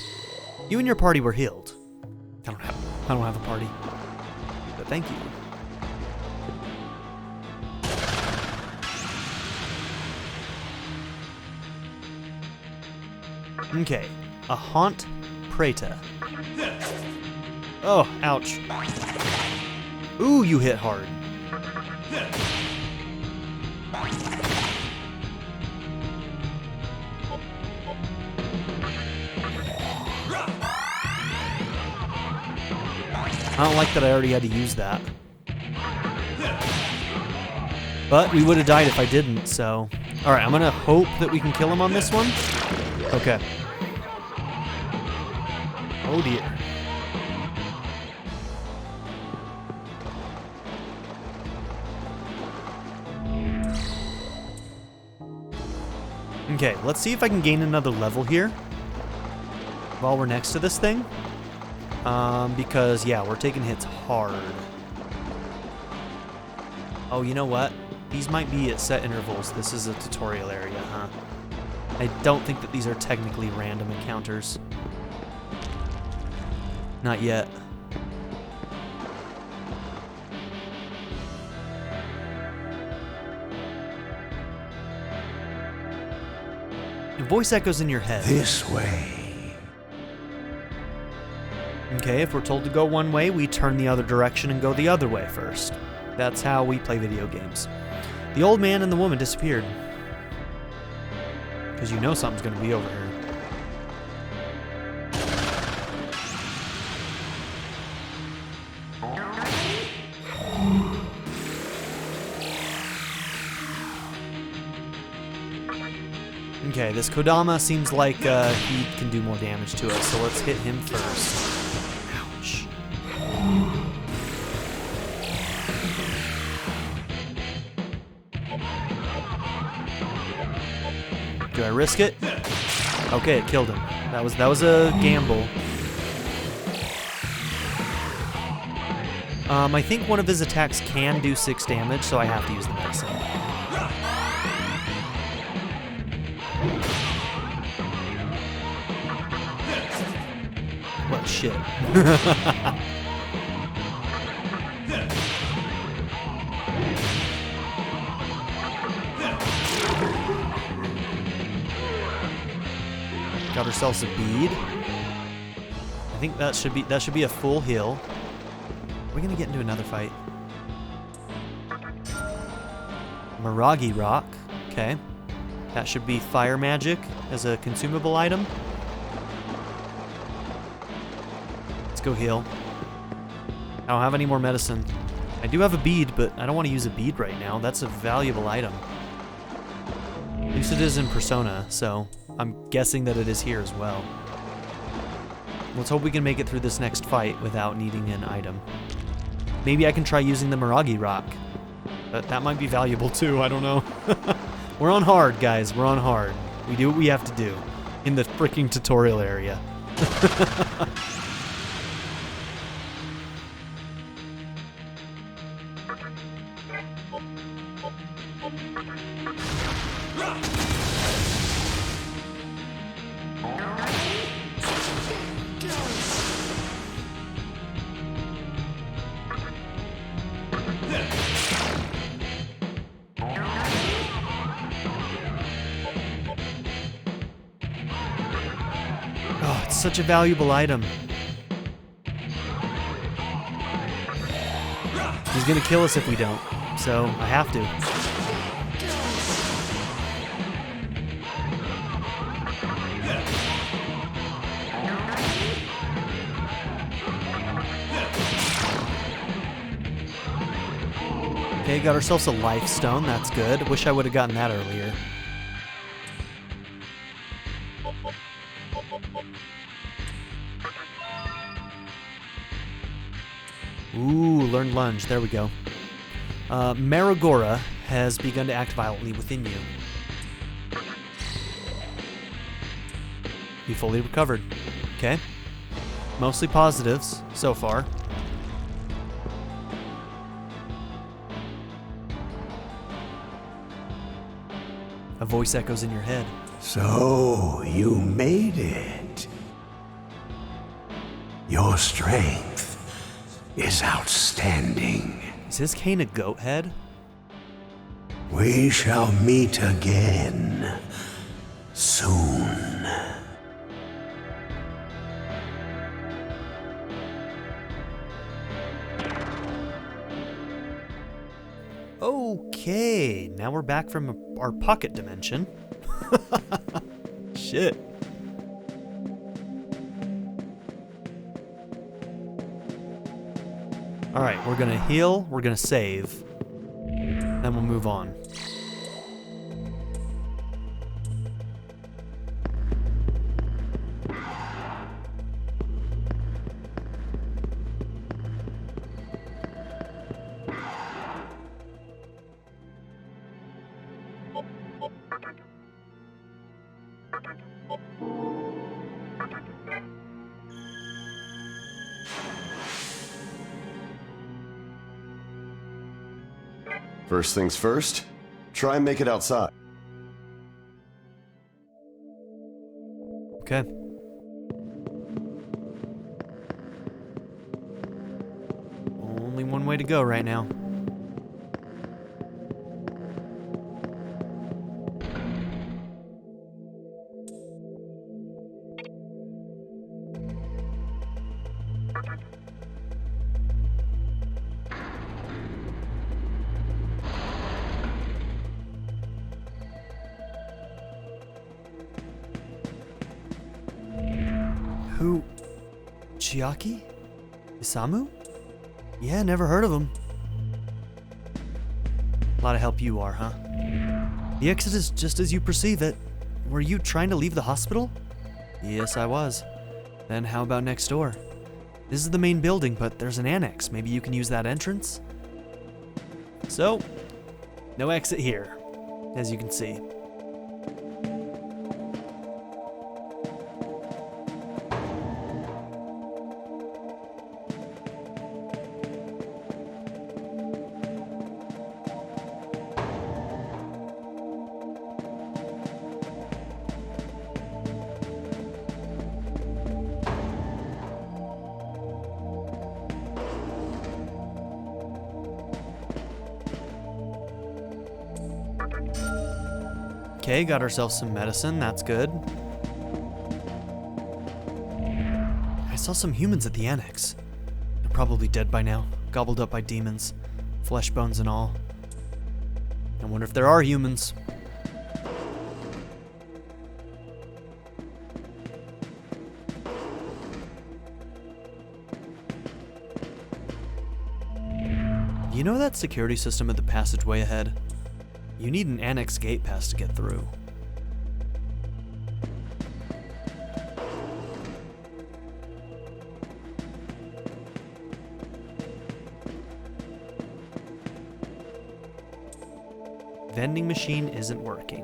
You and your party were healed. I don't have a party. But thank you. Okay, a Haunt Preta. Oh, ouch. Ooh, you hit hard. I don't like that I already had to use that. But we would have died if I didn't, so... Alright, I'm gonna hope that we can kill him on this one. Okay. Oh dear. Okay, let's see if I can gain another level here while we're next to this thing. Because, yeah, we're taking hits hard. Oh, you know what? These might be at set intervals. This is a tutorial area, huh? I don't think that these are technically random encounters. Not yet. Your voice echoes in your head. This way. Okay, if we're told to go one way, we turn the other direction and go the other way first. That's how we play video games. The old man and the woman disappeared. Because you know something's going to be over here. Okay, this Kodama seems like he can do more damage to us, so let's hit him first. Ouch. Do I risk it? Okay, it killed him. That was a gamble. I think one of his attacks can do 6 damage, so I have to use the medicine. What shit. Got ourselves a bead. I think that should be a full heal. We're gonna get into another fight. Miragi Rock. Okay. That should be fire magic as a consumable item. Let's go heal. I don't have any more medicine. I do have a bead, but I don't want to use a bead right now. That's a valuable item. At least it is in Persona, so I'm guessing that it is here as well. Let's hope we can make it through this next fight without needing an item. Maybe I can try using the Miragi Rock. But that might be valuable too, I don't know. We're on hard, guys. We're on hard. We do what we have to do in the freaking tutorial area. Oh, it's such a valuable item. He's gonna kill us if we don't, so I have to. Okay, got ourselves a life stone, that's good. Wish I would have gotten that earlier. Ooh, learn lunge. There we go. Maragora has begun to act violently within you. You fully recovered. Okay. Mostly positives so far. A voice echoes in your head. So, you made it. Your strength is outstanding. Is his cane a goat head? We shall meet again soon. Okay, now we're back from our pocket dimension. Shit. Alright, we're gonna heal, we're gonna save, then we'll move on. First things first, try and make it outside. Okay. Only one way to go right now. Who? Chiaki? Isamu? Yeah, never heard of him. A lot of help you are, huh? The exit is just as you perceive it. Were you trying to leave the hospital? Yes, I was. Then how about next door? This is the main building, but there's an annex. Maybe you can use that entrance? So, no exit here, as you can see. Okay, got ourselves some medicine. That's good. I saw some humans at the annex. They're probably dead by now, gobbled up by demons, flesh bones and all. I wonder if there are humans. You know that security system at the passageway ahead? You need an annex gate pass to get through. Vending machine isn't working.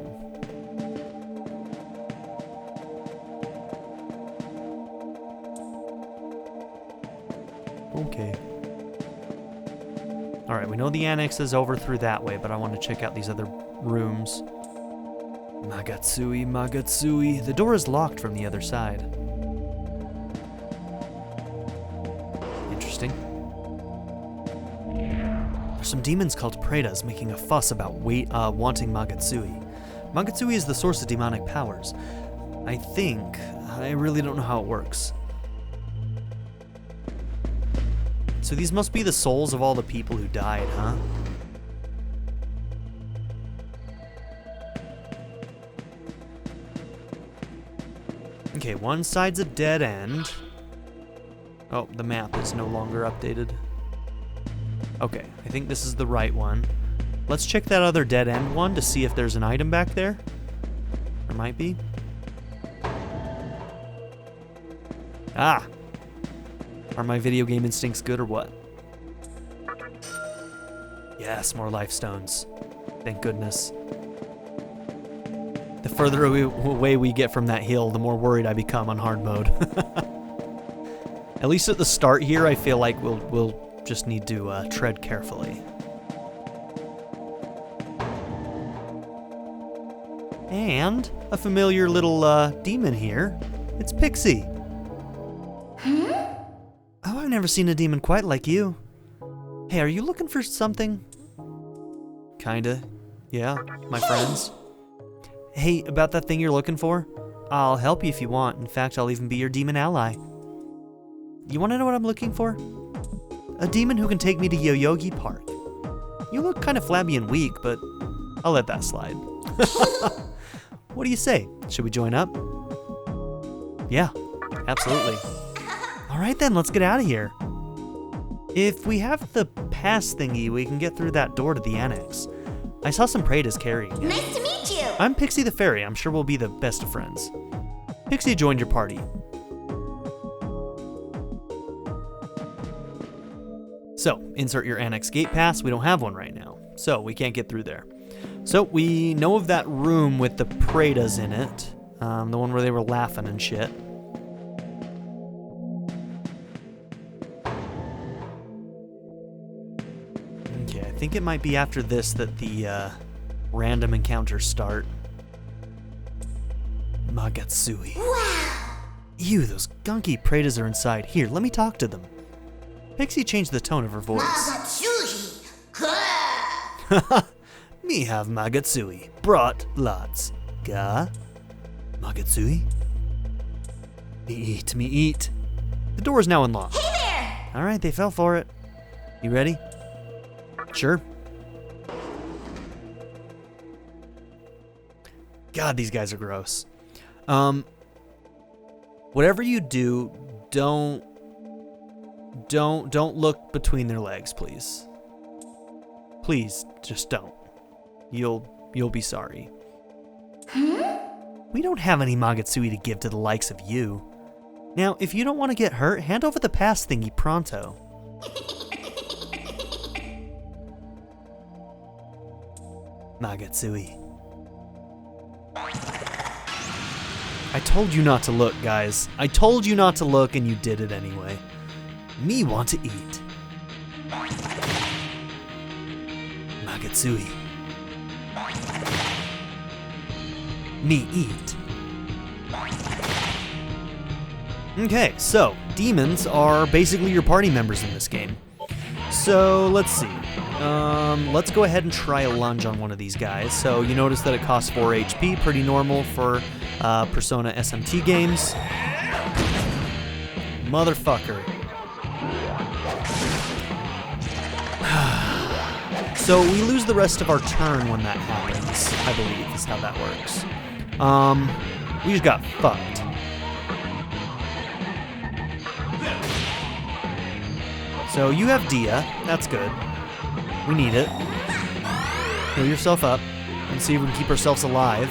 Okay. Alright, we know the annex is over through that way, but I want to check out these other rooms. Magatsui, Magatsui. The door is locked from the other side. Interesting. There's some demons called Pretas making a fuss about wanting Magatsui. Magatsui is the source of demonic powers. I really don't know how it works. So these must be the souls of all the people who died, huh? Okay, one side's a dead end. Oh, the map is no longer updated. Okay, I think this is the right one. Let's check that other dead end one to see if there's an item back there. There might be. Ah! Are my video game instincts good or what? Yes, more life stones. Thank goodness. The further away we get from that hill, the more worried I become on hard mode. At least at the start here, I feel like we'll just need to tread carefully. And a familiar little demon here. It's Pixie. Oh, I've never seen a demon quite like you. Hey, are you looking for something? Kinda. Yeah, my friends. Hey, about that thing you're looking for? I'll help you if you want. In fact, I'll even be your demon ally. You want to know what I'm looking for? A demon who can take me to Yoyogi Park. You look kind of flabby and weak, but I'll let that slide. What do you say? Should we join up? Yeah, absolutely. All right then, let's get out of here. If we have the pass thingy, we can get through that door to the annex. I saw some Pretas carrying it. Nice to meet you! I'm Pixie the Fairy. I'm sure we'll be the best of friends. Pixie joined your party. So, insert your annex gate pass. We don't have one right now, so we can't get through there. So, we know of that room with the Pretas in it. The one where they were laughing and shit. Okay, I think it might be after this that the random encounters start. Magatsui. Wow! Ew, those gunky Pretas are inside. Here, let me talk to them. Pixie changed the tone of her voice. Magatsui! Me have Magatsui. Brought lots. Ga? Magatsui? Me eat. The door is now unlocked. Hey there! Alright, they fell for it. You ready? Sure. God, these guys are gross. Whatever you do, don't look between their legs, please. Please, just don't. You'll be sorry. We don't have any Magatsui to give to the likes of you. Now, if you don't want to get hurt, hand over the pass thingy pronto. Magatsui. I told you not to look, guys. I told you not to look, and you did it anyway. Me want to eat. Magatsui. Me eat. Okay, so demons are basically your party members in this game. So let's see. Let's go ahead and try a lunge on one of these guys. So you notice that it costs 4 HP, pretty normal for Persona SMT games. Motherfucker. So we lose the rest of our turn when that happens, I believe is how that works. We just got fucked. So you have Dia, that's good. We need it. Heal yourself up and see if we can keep ourselves alive.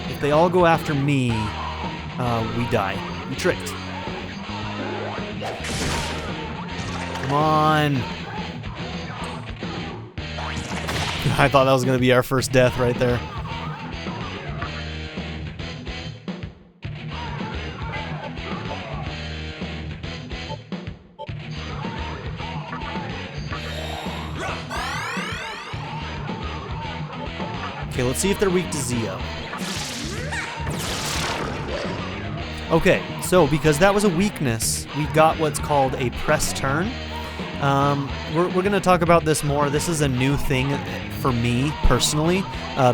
If they all go after me, we die. We tricked. Come on. I thought that was going to be our first death right there. Okay, let's see if they're weak to Zio. Okay, so because that was a weakness, we got what's called a press turn. We're going to talk about this more. This is a new thing for me personally,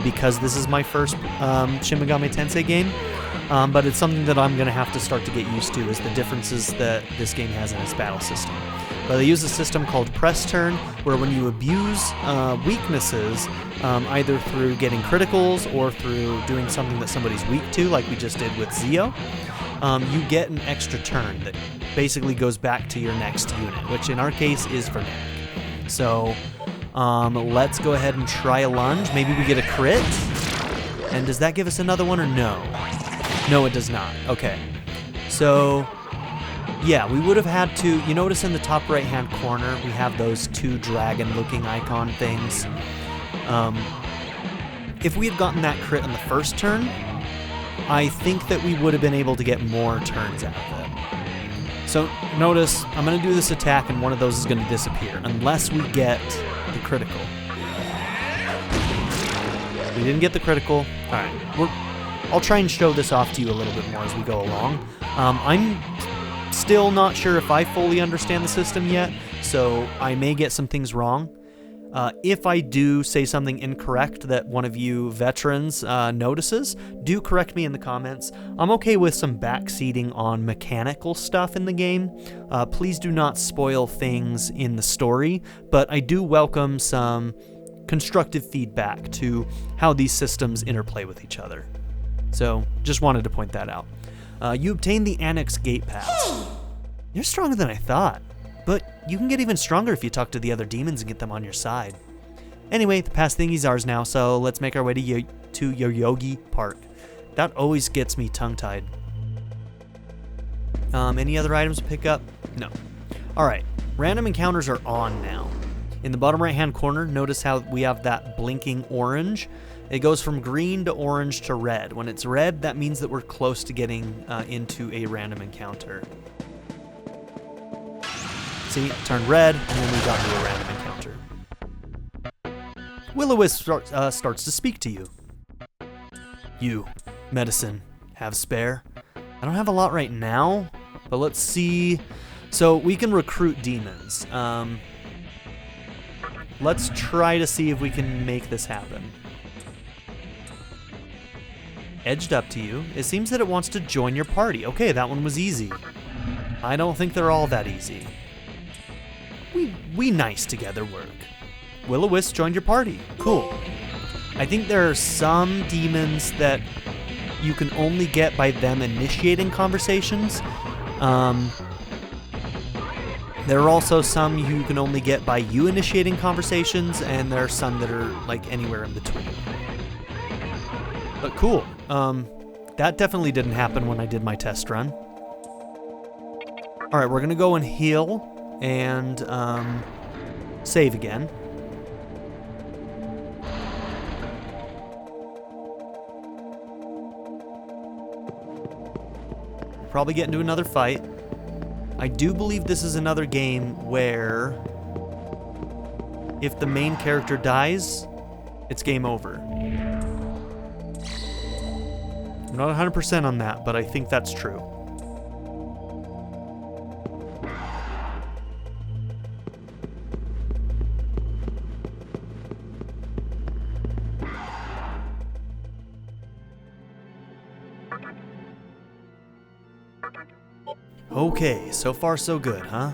because this is my first Shin Megami Tensei game. But it's something that I'm going to have to start to get used to, is the differences that this game has in its battle system. But they use a system called press turn, where when you abuse weaknesses, either through getting criticals or through doing something that somebody's weak to, like we just did with Zio, you get an extra turn that basically goes back to your next unit, which in our case is Vernac. So let's go ahead and try a lunge. Maybe we get a crit. And does that give us another one or no? No, it does not. Okay. So yeah, we would have had to, you notice in the top right hand corner, we have those two dragon looking icon things. If we had gotten that crit on the first turn, I think that we would have been able to get more turns out of it. So notice, I'm going to do this attack and one of those is going to disappear, unless we get the critical. We didn't get the critical. Alright, I'll try and show this off to you a little bit more as we go along. I'm still not sure if I fully understand the system yet, so I may get some things wrong. If I do say something incorrect that one of you veterans notices, do correct me in the comments. I'm okay with some backseating on mechanical stuff in the game. Please do not spoil things in the story, but I do welcome some constructive feedback to how these systems interplay with each other. So, just wanted to point that out. You obtain the Annex Gate Pass. You're stronger than I thought. But you can get even stronger if you talk to the other demons and get them on your side. Anyway, the pass thingy's ours now, so let's make our way to Yoyogi Park. That always gets me tongue-tied. Any other items to pick up? No. Alright, random encounters are on now. In the bottom right-hand corner, notice how we have that blinking orange. It goes from green to orange to red. When it's red, that means that we're close to getting into a random encounter. See, it turned red, and then we got into a random encounter. Will-O-Wisp starts to speak to you. You, medicine, have spare? I don't have a lot right now, but let's see. So we can recruit demons. Let's try to see if we can make this happen. Edged up to you. It seems that it wants to join your party. Okay, that one was easy. I don't think they're all that easy. We nice together work. Will-O-Wisp joined your party. Cool. I think there are some demons that you can only get by them initiating conversations. There are also some you can only get by you initiating conversations, and there are some that are like anywhere in between. But cool. That definitely didn't happen when I did my test run. Alright, we're gonna go and heal and save again. We'll probably get into another fight. I do believe this is another game where if the main character dies, it's game over. I'm not 100% on that, but I think that's true. Okay, so far so good, huh?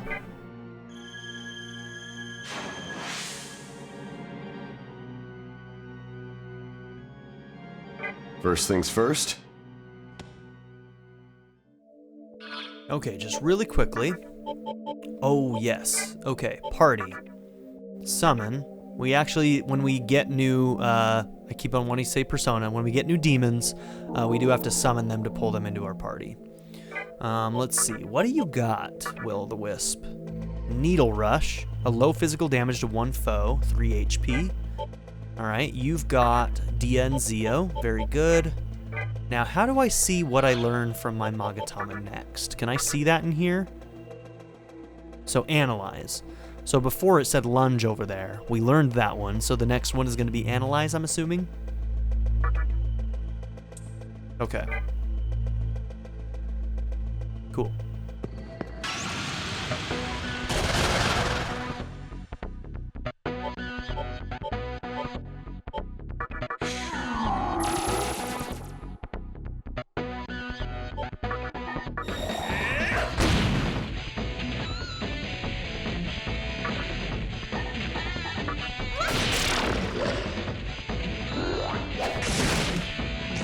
First things first. Okay, just really quickly. Oh, yes. Okay, party. Summon. We actually, when we get new, I keep on wanting to say persona, when we get new demons, we do have to summon them to pull them into our party. Let's see, what do you got, Will-o'-the-Wisp? Needle Rush, a low physical damage to one foe, 3 HP. Alright, you've got Dia and Zio, very good. Now, how do I see what I learned from my Magatama next? Can I see that in here? So, Analyze. So before it said Lunge over there, we learned that one, so the next one is going to be Analyze, I'm assuming? Okay. Cool.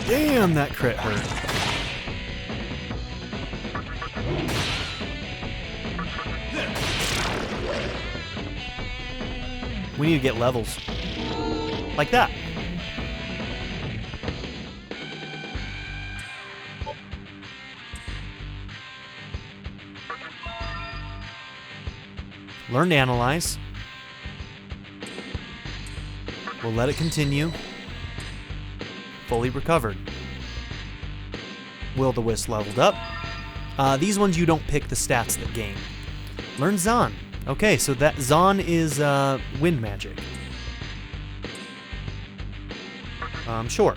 Damn, that crit hurt. We need to get levels. Like that. Learn to analyze. We'll let it continue. Fully recovered. Will-o'-the-Wisp leveled up. These ones you don't pick the stats that gain. Learn Zon. Okay, so that Zon is wind magic. Sure.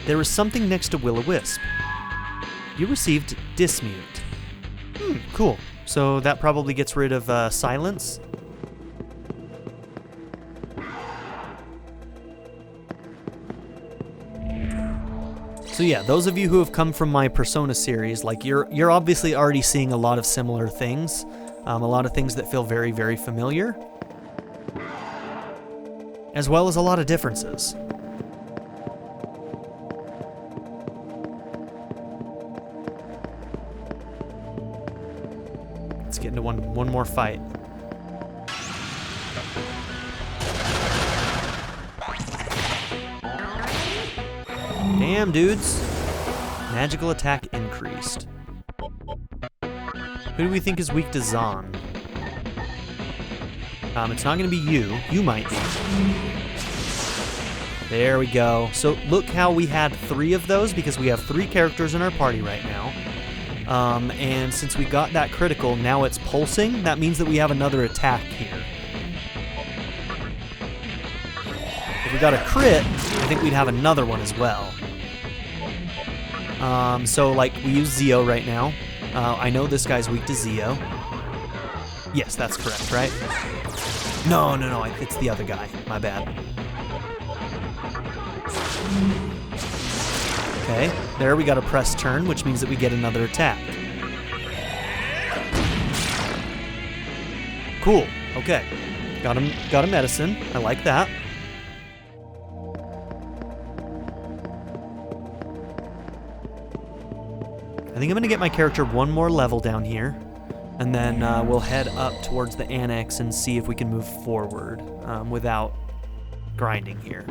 There is something next to Will-o'-Wisp. You received Dismute. Cool. So that probably gets rid of silence. So yeah, those of you who have come from my Persona series, like you're obviously already seeing a lot of similar things, a lot of things that feel very, very familiar, as well as a lot of differences. Let's get into one more fight. Damn, dudes. Magical attack increased. Who do we think is weak to Zon? It's not going to be you. You might be. There we go. So look how we had 3 of those because we have 3 characters in our party right now. And since we got that critical, now it's pulsing. That means that we have another attack here. If we got a crit, I think we'd have another one as well. So like we use Zio right now. I know this guy's weak to Zio. Yes, that's correct, right? No, it's the other guy. My bad. Okay, there we got a press turn, which means that we get another attack. Cool. Okay, got a medicine. I like that. I think I'm going to get my character one more level down here, and then we'll head up towards the annex and see if we can move forward without grinding here.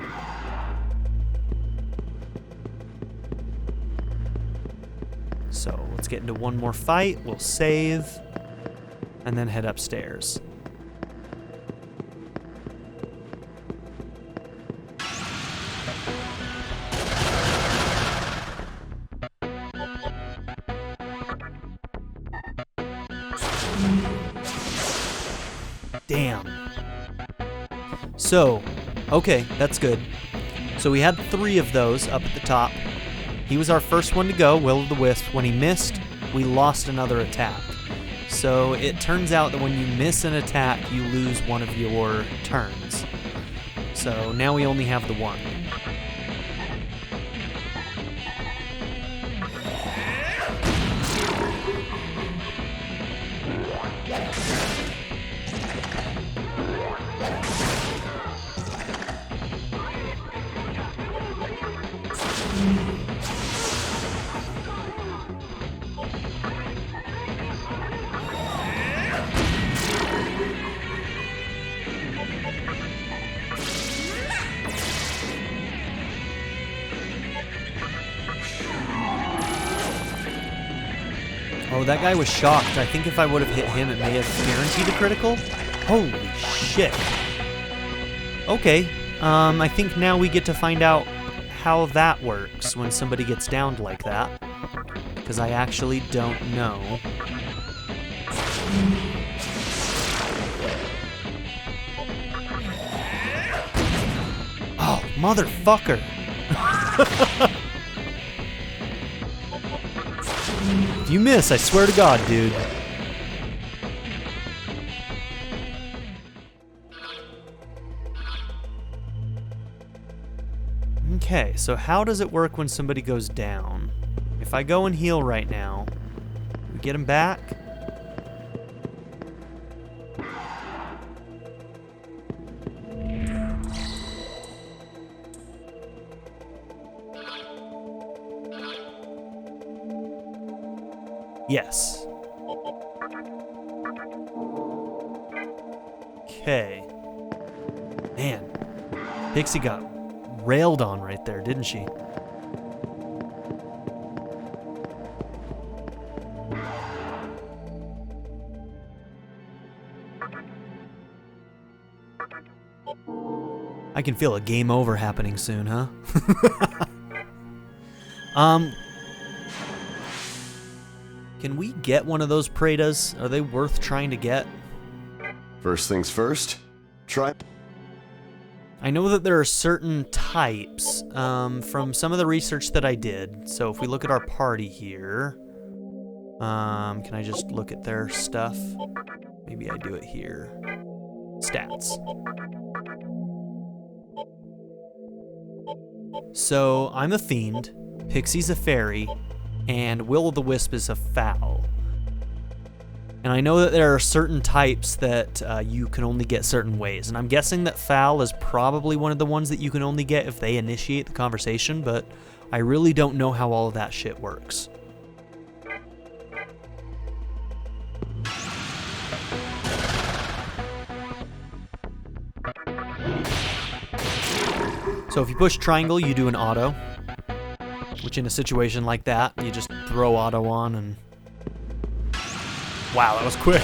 So let's get into one more fight, we'll save, and then head upstairs. Damn. So, okay, that's good. So we had 3 of those up at the top. He was our first one to go, Will-o'-the-Wisp. When he missed, we lost another attack. So it turns out that when you miss an attack, you lose one of your turns. So now we only have the 1. Oh, that guy was shocked. I think if I would have hit him, it may have guaranteed a critical. Holy shit. Okay, I think now we get to find out how that works when somebody gets downed like that. Because I actually don't know. Oh, motherfucker. If you miss, I swear to God, dude. Okay, so how does it work when somebody goes down? If I go and heal right now, we get him back? Yes. Okay. Man, Pixie got railed on right there, didn't she? I can feel a game over happening soon, huh? Can we get one of those Praetas? Are they worth trying to get? First things first, try... I know that there are certain types from some of the research that I did. So if we look at our party here, can I just look at their stuff? Maybe I do it here. Stats. So I'm a fiend, Pixie's a fairy, and Will-o'-the-Wisp is a foul. And I know that there are certain types that you can only get certain ways, and I'm guessing that foul is probably one of the ones that you can only get if they initiate the conversation, but I really don't know how all of that shit works. So if you push triangle, you do an auto, which in a situation like that, you just throw auto on and... Wow, that was quick.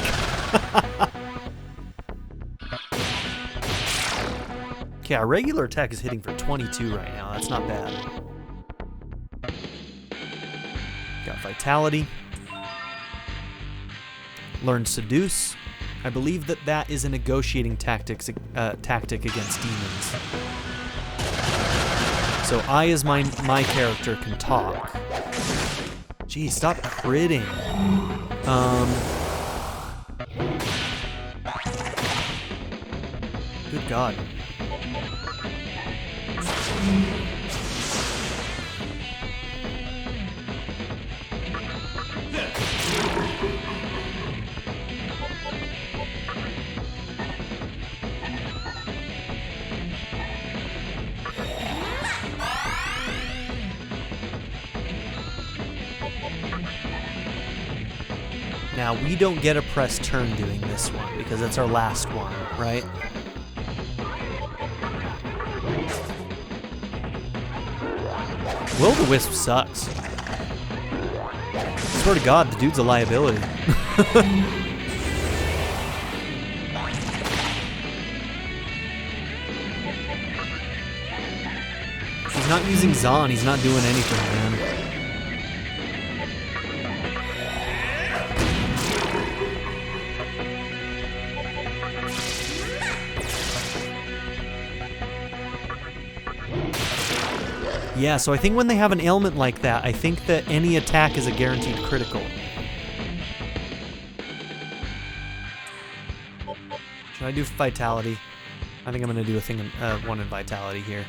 Okay, our regular attack is hitting for 22 right now. That's not bad. Got Vitality. Learned Seduce. I believe that that is a negotiating tactic against demons. So I, as my character, can talk. Geez, stop critting. Good God. Now, we don't get a press turn doing this one, because it's our last one, right? Will-o'-the-Wisp sucks. I swear to God, the dude's a liability. He's not using Zahn, he's not doing anything, man. Yeah, so I think when they have an ailment like that, I think that any attack is a guaranteed critical. Should I do Vitality? I think I'm going to do a thing one in Vitality here.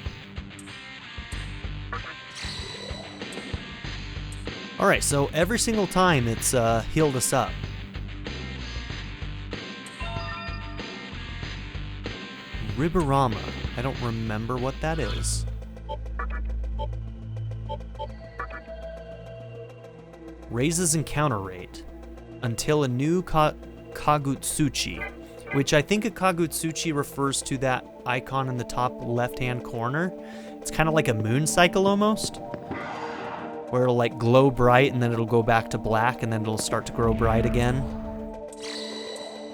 Alright, so every single time it's healed us up. Riborama. I don't remember what that is. Raises encounter rate until a new Kagutsuchi, which I think a Kagutsuchi refers to that icon in the top left-hand corner. It's kind of like a moon cycle almost, where it'll like glow bright and then it'll go back to black and then it'll start to grow bright again.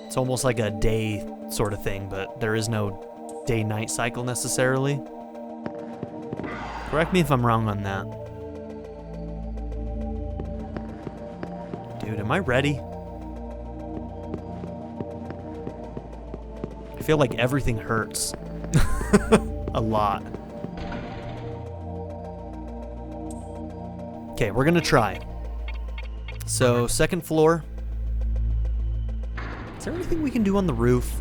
It's almost like a day sort of thing, but there is no day-night cycle necessarily. Correct me if I'm wrong on that. Dude, am I ready? I feel like everything hurts. A lot. Okay, we're gonna try. So, second floor. Is there anything we can do on the roof?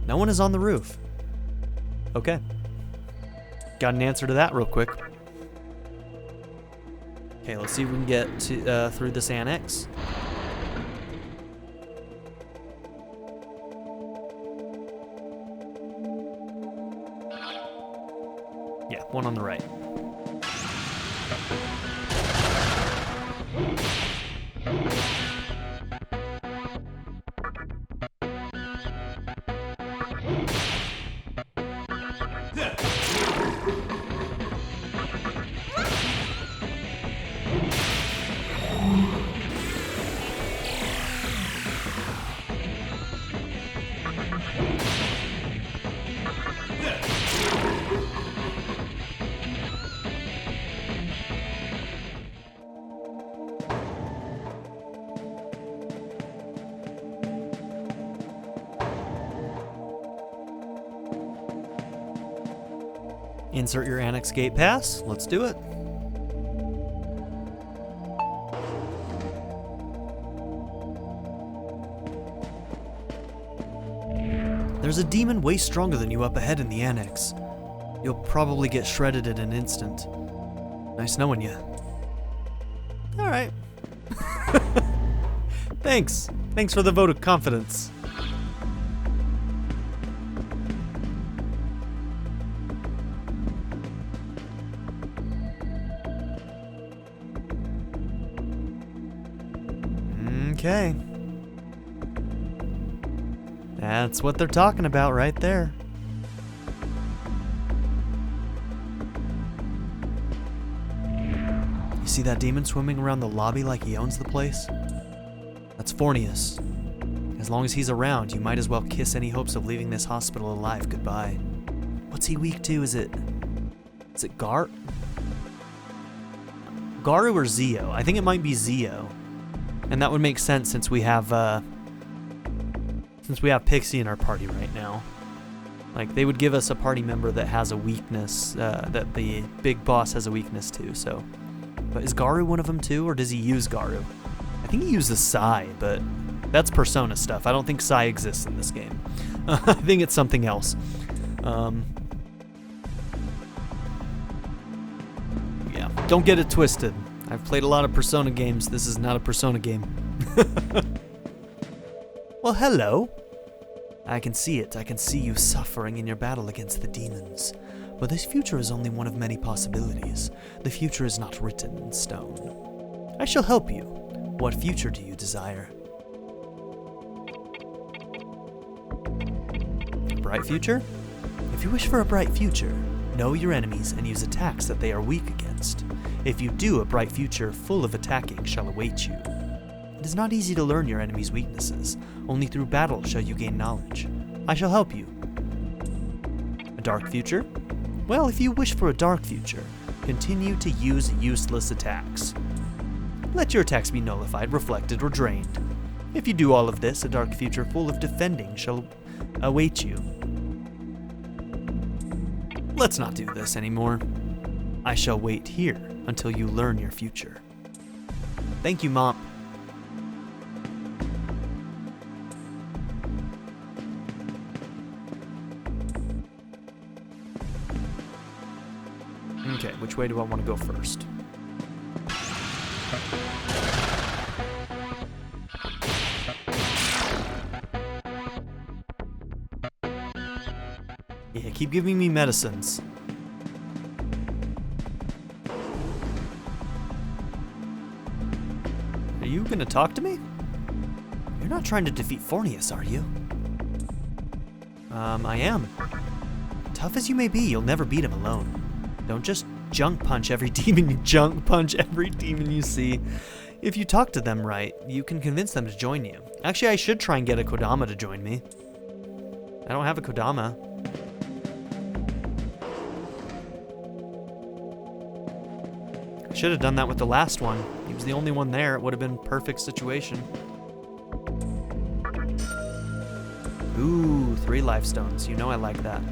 No one is on the roof. Okay. Got an answer to that real quick. Okay, let's see if we can get to through this annex. Yeah, one on the right. Insert your annex gate pass. Let's do it. There's a demon way stronger than you up ahead in the annex. You'll probably get shredded in an instant. Nice knowing you. All right. Thanks. Thanks for the vote of confidence. Okay. That's what they're talking about right there. You see that demon swimming around the lobby like he owns the place? That's Fornius. As long as he's around, you might as well kiss any hopes of leaving this hospital alive goodbye. What's he weak to? Is it Garu or Zio? I think it might be Zio. And that would make sense since we have Pixie in our party right now. Like, they would give us a party member that has a weakness, that the big boss has a weakness to, so. But is Garu one of them too, or does he use Garu? I think he uses Sai, but that's Persona stuff. I don't think Sai exists in this game. I think it's something else. Yeah, don't get it twisted. I've played a lot of Persona games. This is not a Persona game. Well, hello. I can see it. I can see you suffering in your battle against the demons. But this future is only one of many possibilities. The future is not written in stone. I shall help you. What future do you desire? A bright future? If you wish for a bright future, know your enemies and use attacks that they are weak against. If you do, a bright future full of attacking shall await you. It is not easy to learn your enemy's weaknesses. Only through battle shall you gain knowledge. I shall help you. A dark future? Well, if you wish for a dark future, continue to use useless attacks. Let your attacks be nullified, reflected, or drained. If you do all of this, a dark future full of defending shall await you. Let's not do this anymore. I shall wait here until you learn your future. Thank you, Mom. Okay, which way do I want to go first? Yeah, keep giving me medicines. Are you gonna talk to me? You're not trying to defeat Fornius, are you? I am. Tough as you may be, you'll never beat him alone. Don't just junk punch every demon you see. If you talk to them right, you can convince them to join you. Actually, I should try and get a Kodama to join me. I don't have a Kodama. I should have done that with the last one. He was the only one there. It would have been a perfect situation. Ooh, 3 life stones. You know I like that.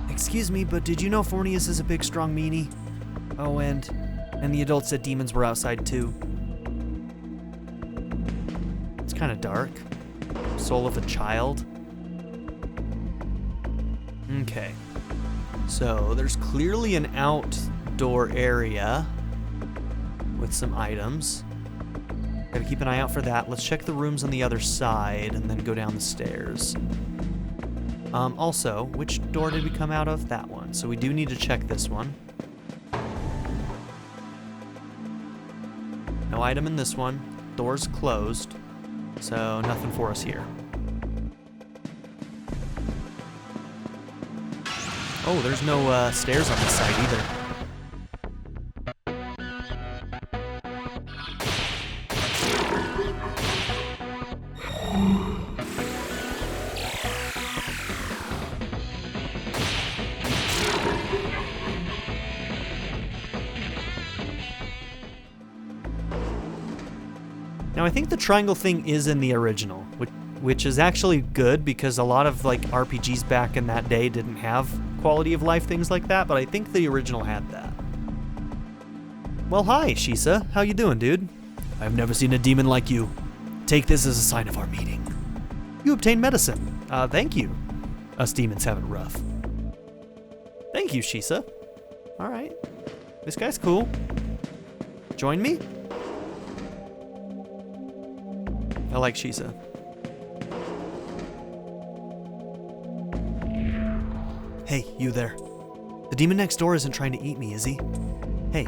Excuse me, but did you know Fornius is a big, strong meanie? Oh, and the adults said demons were outside too. It's kind of dark. Soul of a child. Okay. So, there's clearly an outdoor area with some items. Gotta keep an eye out for that. Let's check the rooms on the other side and then go down the stairs. Also, which door did we come out of? That one. So we do need to check this one. No item in this one. Door's closed. So nothing for us here. Oh, there's no stairs on this side either. Now I think the triangle thing is in the original, which is actually good because a lot of like RPGs back in that day didn't have quality of life things like that, but I think the original had that. Well, hi, Shisa. How you doing, dude? I've never seen a demon like you. Take this as a sign of our meeting. You obtained medicine. Thank you. Us demons have it rough. Thank you, Shisa. All right. This guy's cool. Join me? I like Shisa. Hey, you there. The demon next door isn't trying to eat me, is he? Hey,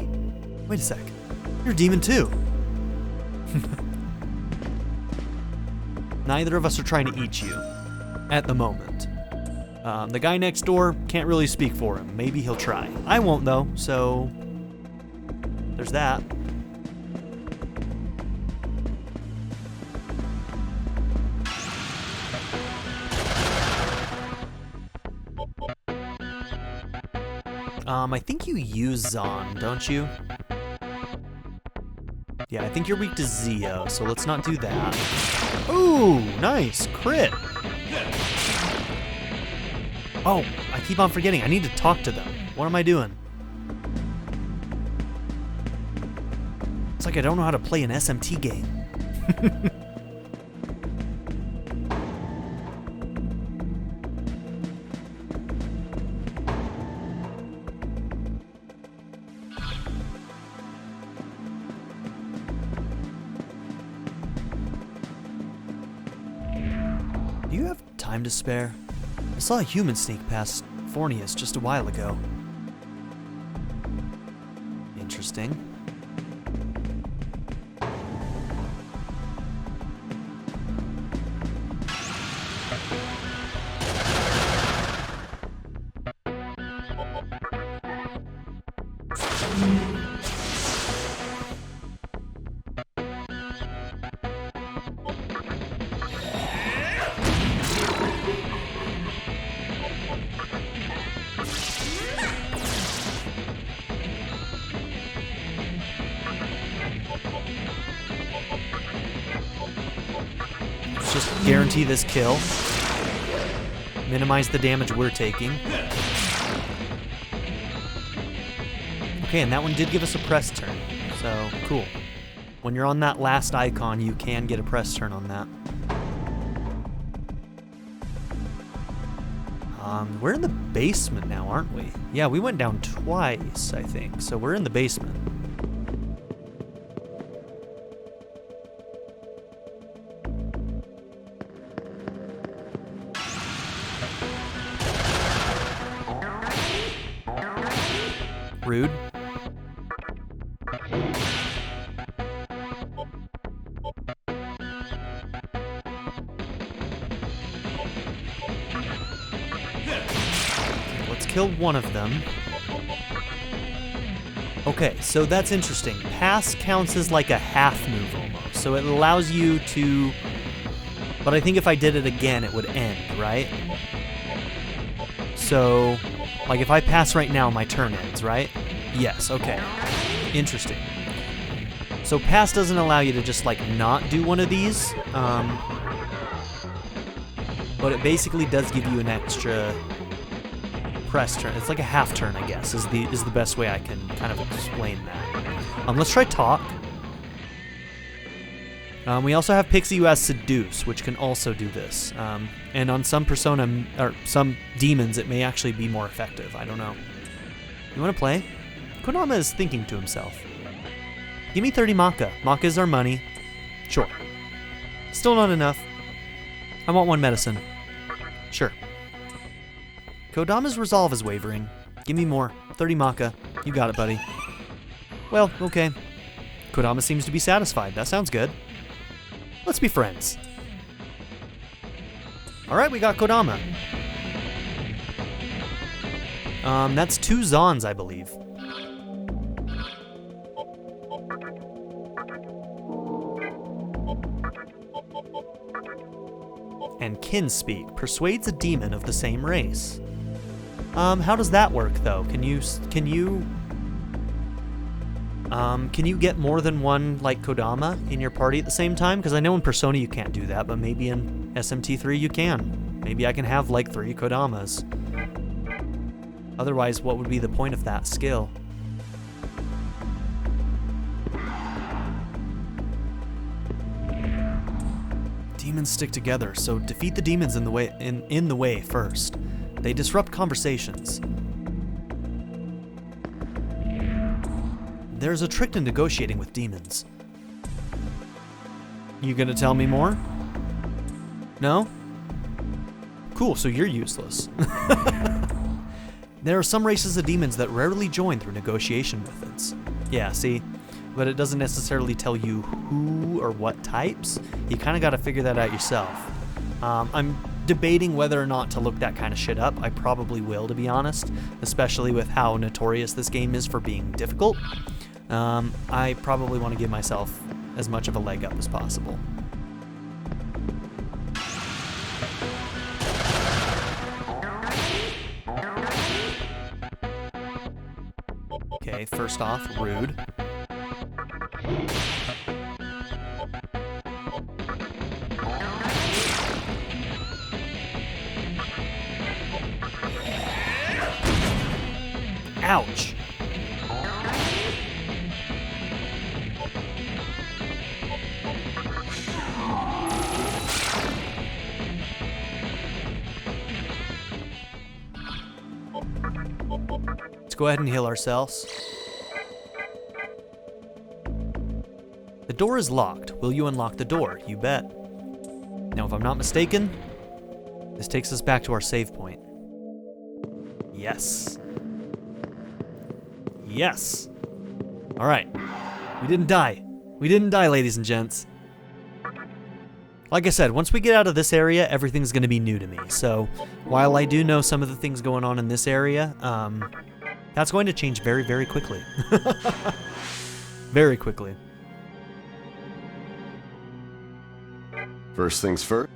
wait a sec. You're a demon too. Neither of us are trying to eat you. At the moment. The guy next door can't really speak for him. Maybe he'll try. I won't though, so... there's that. I think you use Zon, don't you? Yeah, I think you're weak to Zio, so let's not do that. Ooh, nice, crit. Oh, I keep on forgetting, I need to talk to them. What am I doing? It's like I don't know how to play an SMT game. Do you have time to spare? I saw a human sneak past Fornius just a while ago. Interesting. Just guarantee this kill. Minimize the damage we're taking. Okay, and that one did give us a press turn, so cool. When you're on that last icon, you can get a press turn on that. We're in the basement now, aren't we? Yeah, we went down twice, I think. So we're in the basement. Rude. Let's kill one of them. Okay, so that's interesting. Pass counts as like a half move almost. So it allows you to... But I think if I did it again, it would end, right? So... Like, if I pass right now, my turn ends, right? Yes, okay. Interesting. So pass doesn't allow you to just, like, not do one of these. But it basically does give you an extra press turn. It's like a half turn, I guess, is the best way I can kind of explain that. Let's try talk. We also have Pixie, who has Seduce, which can also do this. And on some persona, or some demons, it may actually be more effective. I don't know. You want to play? Kodama is thinking to himself. Give me 30 Maka. Maka is our money. Sure. Still not enough. I want 1 medicine. Sure. Kodama's resolve is wavering. Give me more. 30 Maka. You got it, buddy. Well, okay. Kodama seems to be satisfied. That sounds good. Let's be friends. Alright, we got Kodama. That's 2 Zons, I believe. And kin speak. Persuades a demon of the same race. How does that work, though? Can you get more than one, like, Kodama in your party at the same time? Because I know in Persona you can't do that, but maybe in SMT3 you can. Maybe I can have, like, 3 Kodamas. Otherwise, what would be the point of that skill? Demons stick together, so defeat the demons in the way first. They disrupt conversations. There's a trick to negotiating with demons. You gonna tell me more? No? Cool, so you're useless. There are some races of demons that rarely join through negotiation methods. Yeah, see? But it doesn't necessarily tell you who or what types. You kind of got to figure that out yourself. I'm debating whether or not to look that kind of shit up. I probably will, to be honest, especially with how notorious this game is for being difficult. I probably want to give myself as much of a leg up as possible. Okay, first off, rude. Ouch. Let's go ahead and heal ourselves. The door is locked. Will you unlock the door? You bet. Now, if I'm not mistaken, this takes us back to our save point. Yes. Yes. All right. We didn't die. We didn't die, ladies and gents. Like I said, once we get out of this area, everything's going to be new to me. So while I do know some of the things going on in this area, that's going to change very, very quickly. Very quickly. First things first.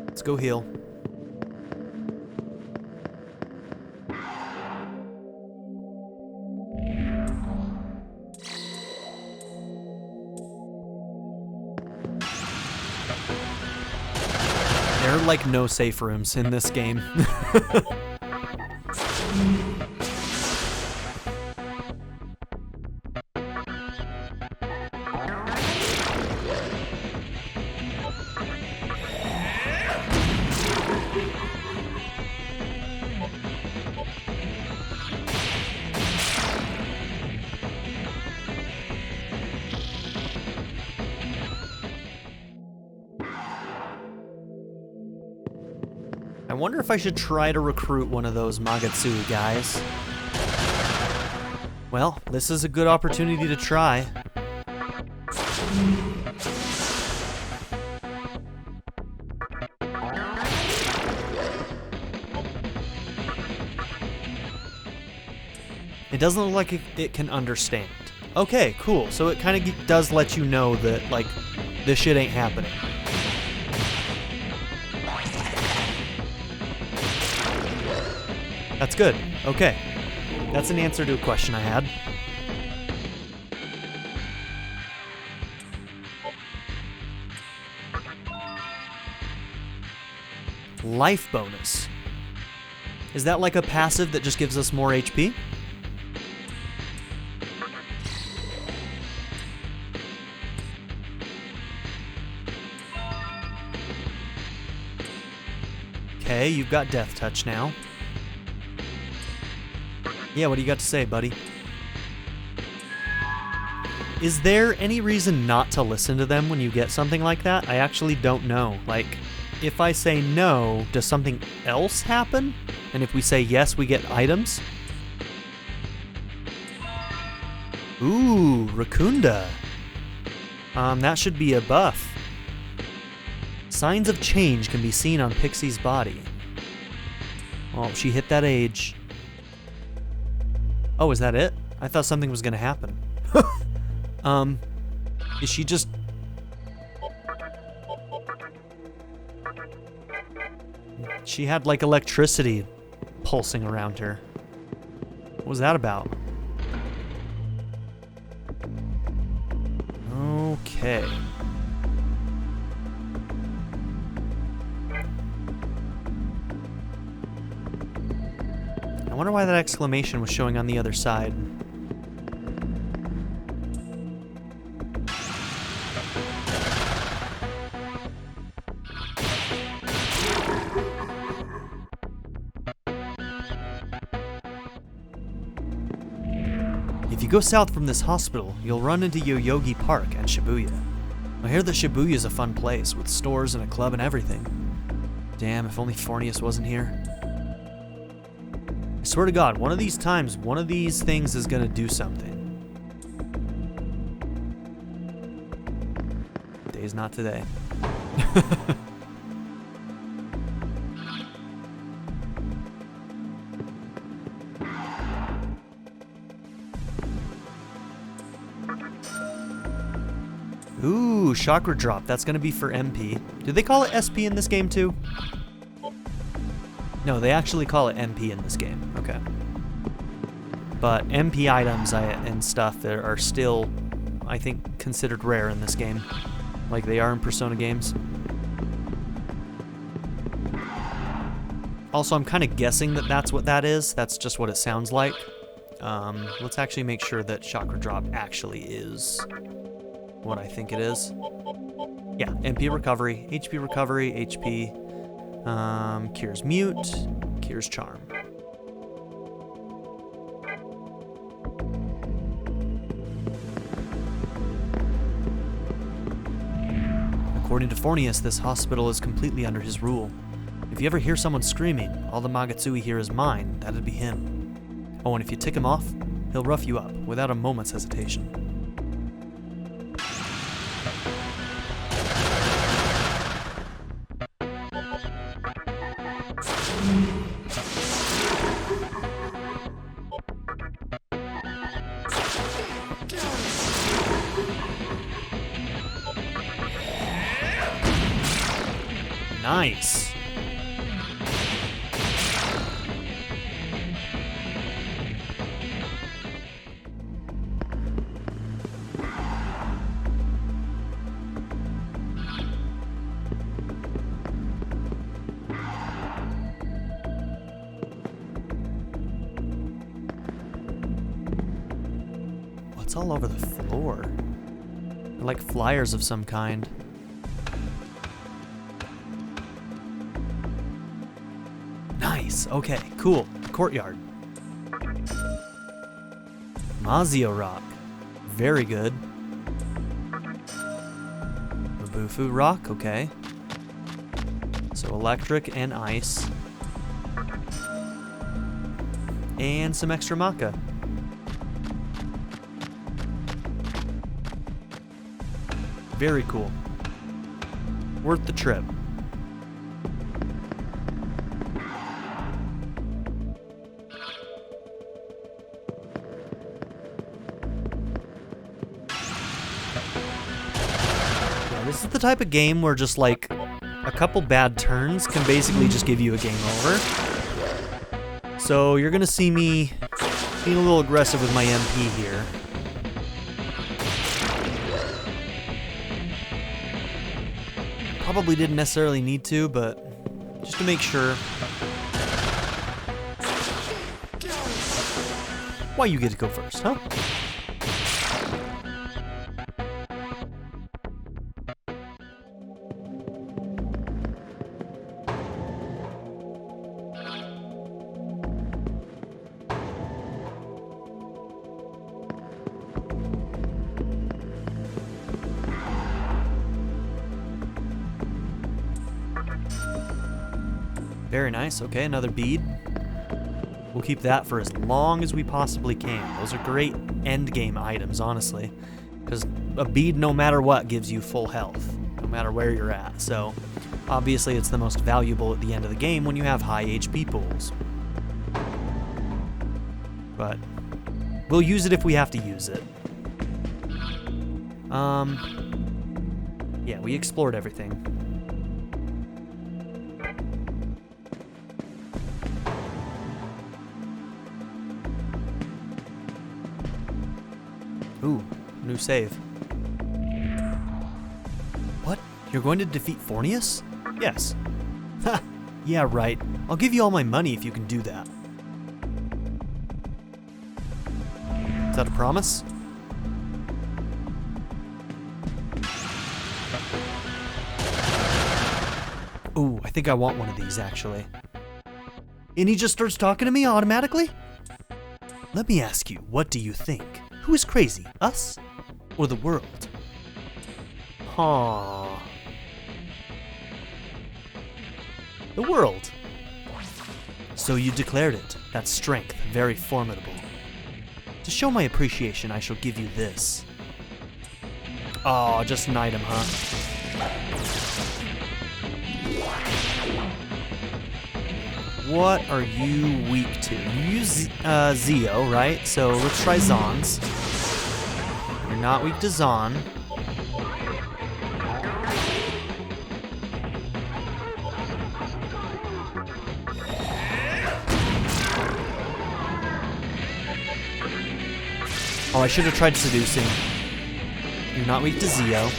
Let's go heal. There are like no safe rooms in this game. I wonder if I should try to recruit one of those Magatsuki guys. Well, this is a good opportunity to try. It doesn't look like it can understand. Okay, cool. So it kind of does let you know that, like, this shit ain't happening. That's good. Okay. That's an answer to a question I had. Life bonus. Is that like a passive that just gives us more HP? Okay, you've got Death Touch now. Yeah, what do you got to say, buddy? Is there any reason not to listen to them when you get something like that? I actually don't know. Like, if I say no, does something else happen? And if we say yes, we get items? Ooh, Rakunda. That should be a buff. Signs of change can be seen on Pixie's body. Oh, she hit that age. Oh, is that it? I thought something was gonna happen. Is she just... She had, like, electricity pulsing around her. What was that about? Okay. I wonder why that exclamation was showing on the other side. If you go south from this hospital, you'll run into Yoyogi Park and Shibuya. I hear that Shibuya is a fun place, with stores and a club and everything. Damn, if only Fornius wasn't here. I swear to God, one of these times, one of these things is gonna do something. Day's not today. Ooh, Chakra Drop. That's gonna be for MP. Do they call it SP in this game too? No, they actually call it MP in this game. Okay. But MP items and stuff that are still, I think, considered rare in this game, like they are in Persona games. Also, I'm kind of guessing that that's what that is. That's just what it sounds like. Let's actually make sure that Chakra Drop actually is what I think it is. Yeah, MP recovery, HP recovery, HP. Cures Mute, Cures Charm. According to Fornius, this hospital is completely under his rule. If you ever hear someone screaming, all the Magatsuki here is mine, that'd be him. Oh, and if you tick him off, he'll rough you up without a moment's hesitation. Nice. What's all over the floor? They're like flyers of some kind. Nice. Okay, cool. Courtyard. Mazio Rock. Very good. Mabufu Rock, okay. So electric and ice. And some extra maca. Very cool. Worth the trip. Yeah, this is the type of game where just like a couple bad turns can basically just give you a game over. So you're gonna see me being a little aggressive with my MP here. Probably didn't necessarily need to, but just to make sure. Why you get to go first, huh? Very nice. Okay, another bead. We'll keep that for as long as we possibly can. Those are great endgame items, honestly. Because a bead, no matter what, gives you full health, no matter where you're at. So, obviously, it's the most valuable at the end of the game when you have high HP pools. But we'll use it if we have to use it. Yeah, we explored everything. Ooh, new save. What? You're going to defeat Fornius? Yes. Ha! Yeah, right. I'll give you all my money if you can do that. Is that a promise? Ooh, I think I want one of these, actually. And he just starts talking to me automatically? Let me ask you, what do you think? Who is crazy, us or the world? Huh. The world. So you declared it. That strength, very formidable. To show my appreciation, I shall give you this. Oh, just an item, huh? What are you weak to? You use Zio, right? So let's try Zon's. You're not weak to Zon. Oh, I should have tried seducing. You're not weak to Zio.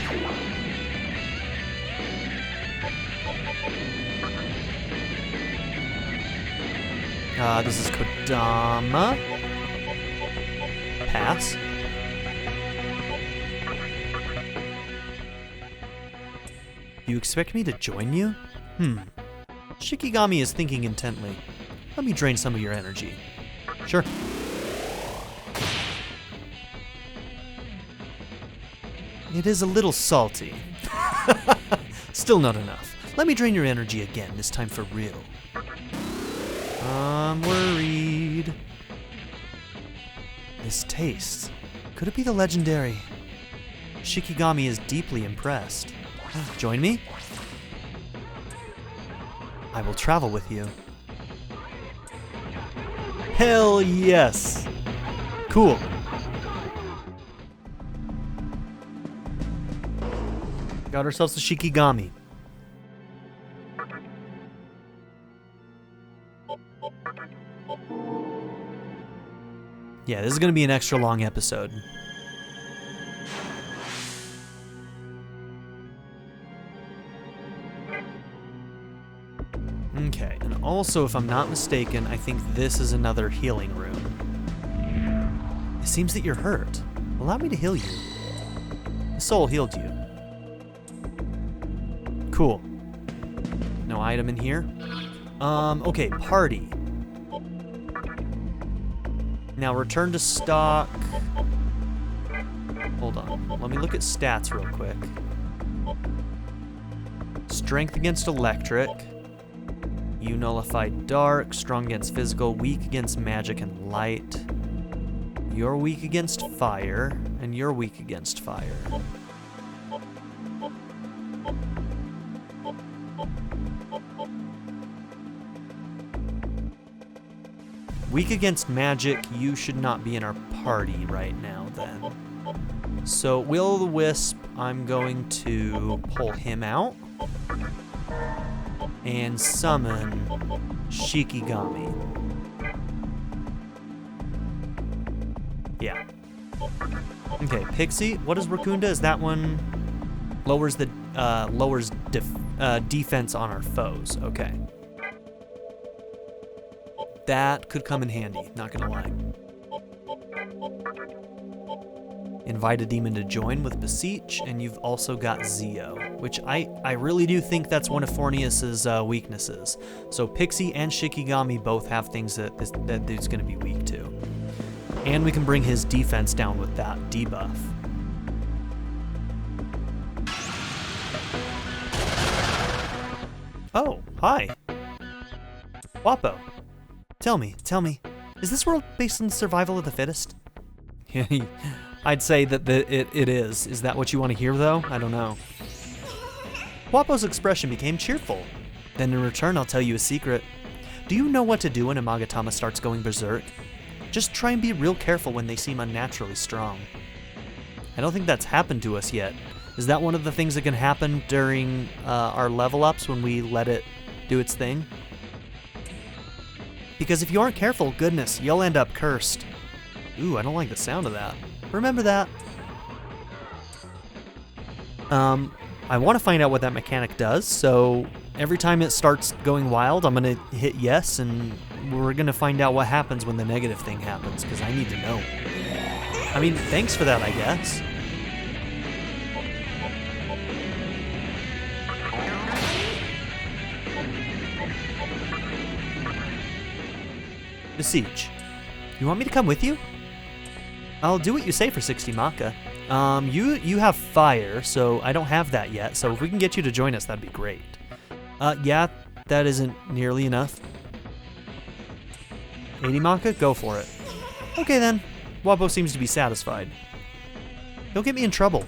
This is Kodama. Pass. You expect me to join you? Shikigami is thinking intently. Let me drain some of your energy. Sure. It is a little salty. Still not enough. Let me drain your energy again, this time for real. I'm worried. This taste. Could it be the legendary? Shikigami is deeply impressed. Join me? I will travel with you. Hell yes! Cool. Got ourselves a Shikigami. Yeah, this is going to be an extra long episode. Okay, and also, if I'm not mistaken, I think this is another healing room. It seems that you're hurt. Allow me to heal you. The soul healed you. Cool. No item in here. Okay, party. Now return to stock. Hold on. Let me look at stats real quick. Strength against electric. You nullify dark, strong against physical, weak against magic and light. You're weak against fire, and you're weak against fire. Weak against magic, you should not be in our party right now then. So Will-o'-the-Wisp, I'm going to pull him out and summon Shikigami. Yeah. Okay, Pixie, what is Rakunda? Is that one lowers the defense on our foes? Okay. That could come in handy, not gonna lie. Invite a demon to join with Beseech, and you've also got Zeo, which I really do think that's one of Fornius's weaknesses. So Pixie and Shikigami both have things that dude's gonna be weak to. And we can bring his defense down with that debuff. Oh, hi. Wapo. Tell me, is this world based on survival of the fittest? I'd say that it is. Is that what you want to hear, though? I don't know. Wapo's expression became cheerful. Then in return, I'll tell you a secret. Do you know what to do when a Magatama starts going berserk? Just try and be real careful when they seem unnaturally strong. I don't think that's happened to us yet. Is that one of the things that can happen during our level ups when we let it do its thing? Because if you aren't careful, goodness, you'll end up cursed. Ooh, I don't like the sound of that. Remember that. I want to find out what that mechanic does, so every time it starts going wild, I'm going to hit yes, and we're going to find out what happens when the negative thing happens, because I need to know. I mean, thanks for that, I guess. Beseech. You want me to come with you? I'll do what you say for 60 Maka. You have fire, so I don't have that yet, so if we can get you to join us, that'd be great. Yeah, that isn't nearly enough. 80 Maka? Go for it. Okay then. Wapo seems to be satisfied. Don't get me in trouble.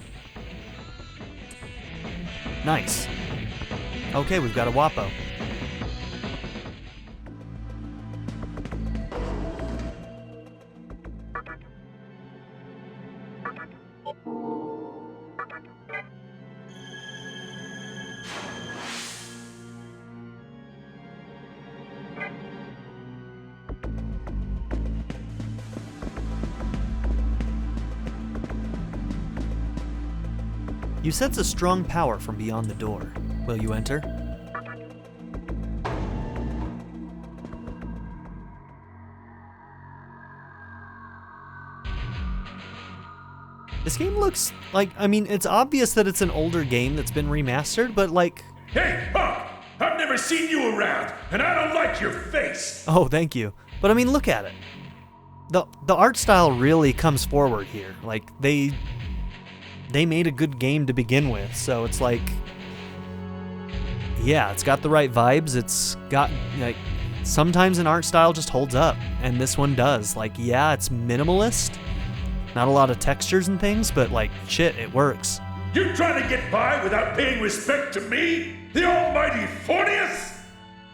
Nice. Okay, we've got a Wapo. You sense a strong power from beyond the door. Will you enter? This game looks like, I mean, it's obvious that it's an older game that's been remastered, but like... Hey, Punk! I've never seen you around, and I don't like your face! Oh, thank you. But I mean, look at it. The art style really comes forward here. Like, they made a good game to begin with, so it's like... Yeah, it's got the right vibes, it's got, like... Sometimes an art style just holds up, and this one does. Like, yeah, it's minimalist, not a lot of textures and things, but like, shit, it works. You trying to get by without paying respect to me? The almighty Fornius?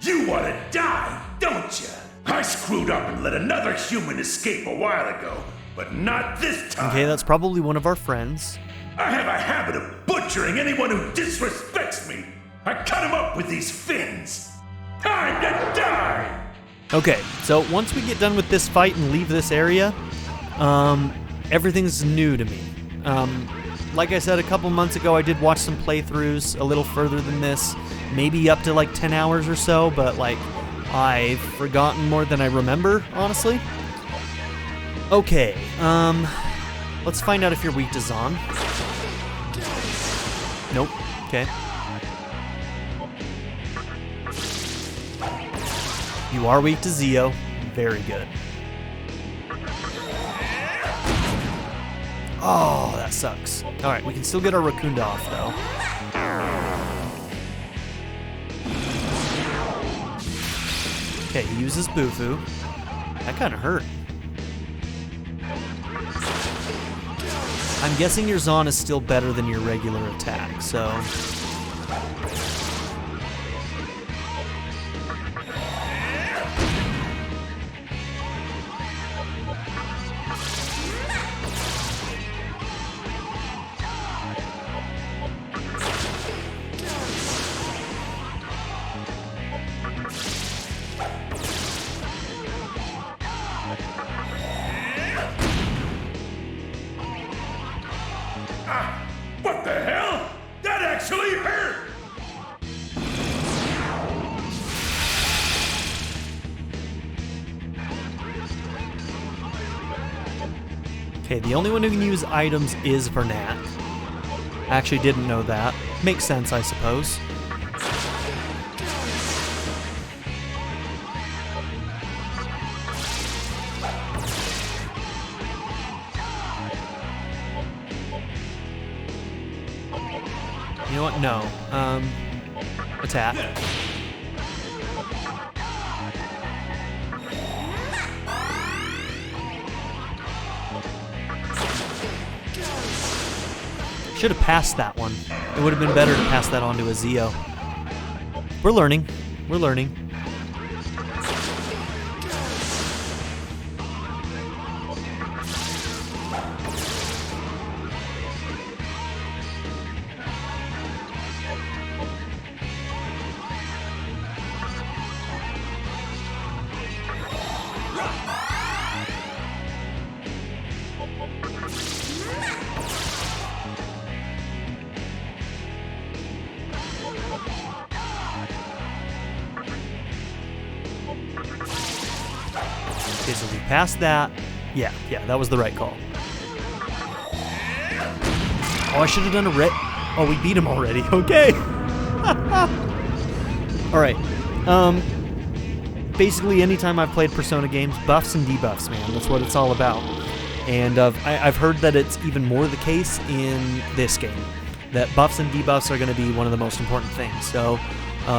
You want to die, don't you? I screwed up and let another human escape a while ago, but not this time. Okay, that's probably one of our friends. I have a habit of butchering anyone who disrespects me. I cut him up with these fins. Time to die! Okay, so once we get done with this fight and leave this area, everything's new to me. Like I said a couple months ago, I did watch some playthroughs a little further than this, maybe up to like 10 hours or so, but like, I've forgotten more than I remember, honestly. Okay, let's find out if you're weak to Zon. Nope, okay. You are weak to Zeo, very good. Oh, that sucks. Alright, we can still get our Rakunda off, though. Okay, he uses Bufu. That kind of hurt. I'm guessing your Zon is still better than your regular attack, so... What the hell? That actually hurt! Okay, the only one who can use items is Vernat. I actually didn't know that. Makes sense, I suppose. You know what? No. Attack. Should have passed that one. It would have been better to pass that on to a Zio. We're learning. We're learning. Okay, so we passed that. Yeah, that was the right call. Oh, I should have done a red. Oh, we beat him already. Okay. All right. Basically, anytime I've played Persona games, buffs and debuffs, man. That's what it's all about. And I've heard that it's even more the case in this game. That buffs and debuffs are going to be one of the most important things. So,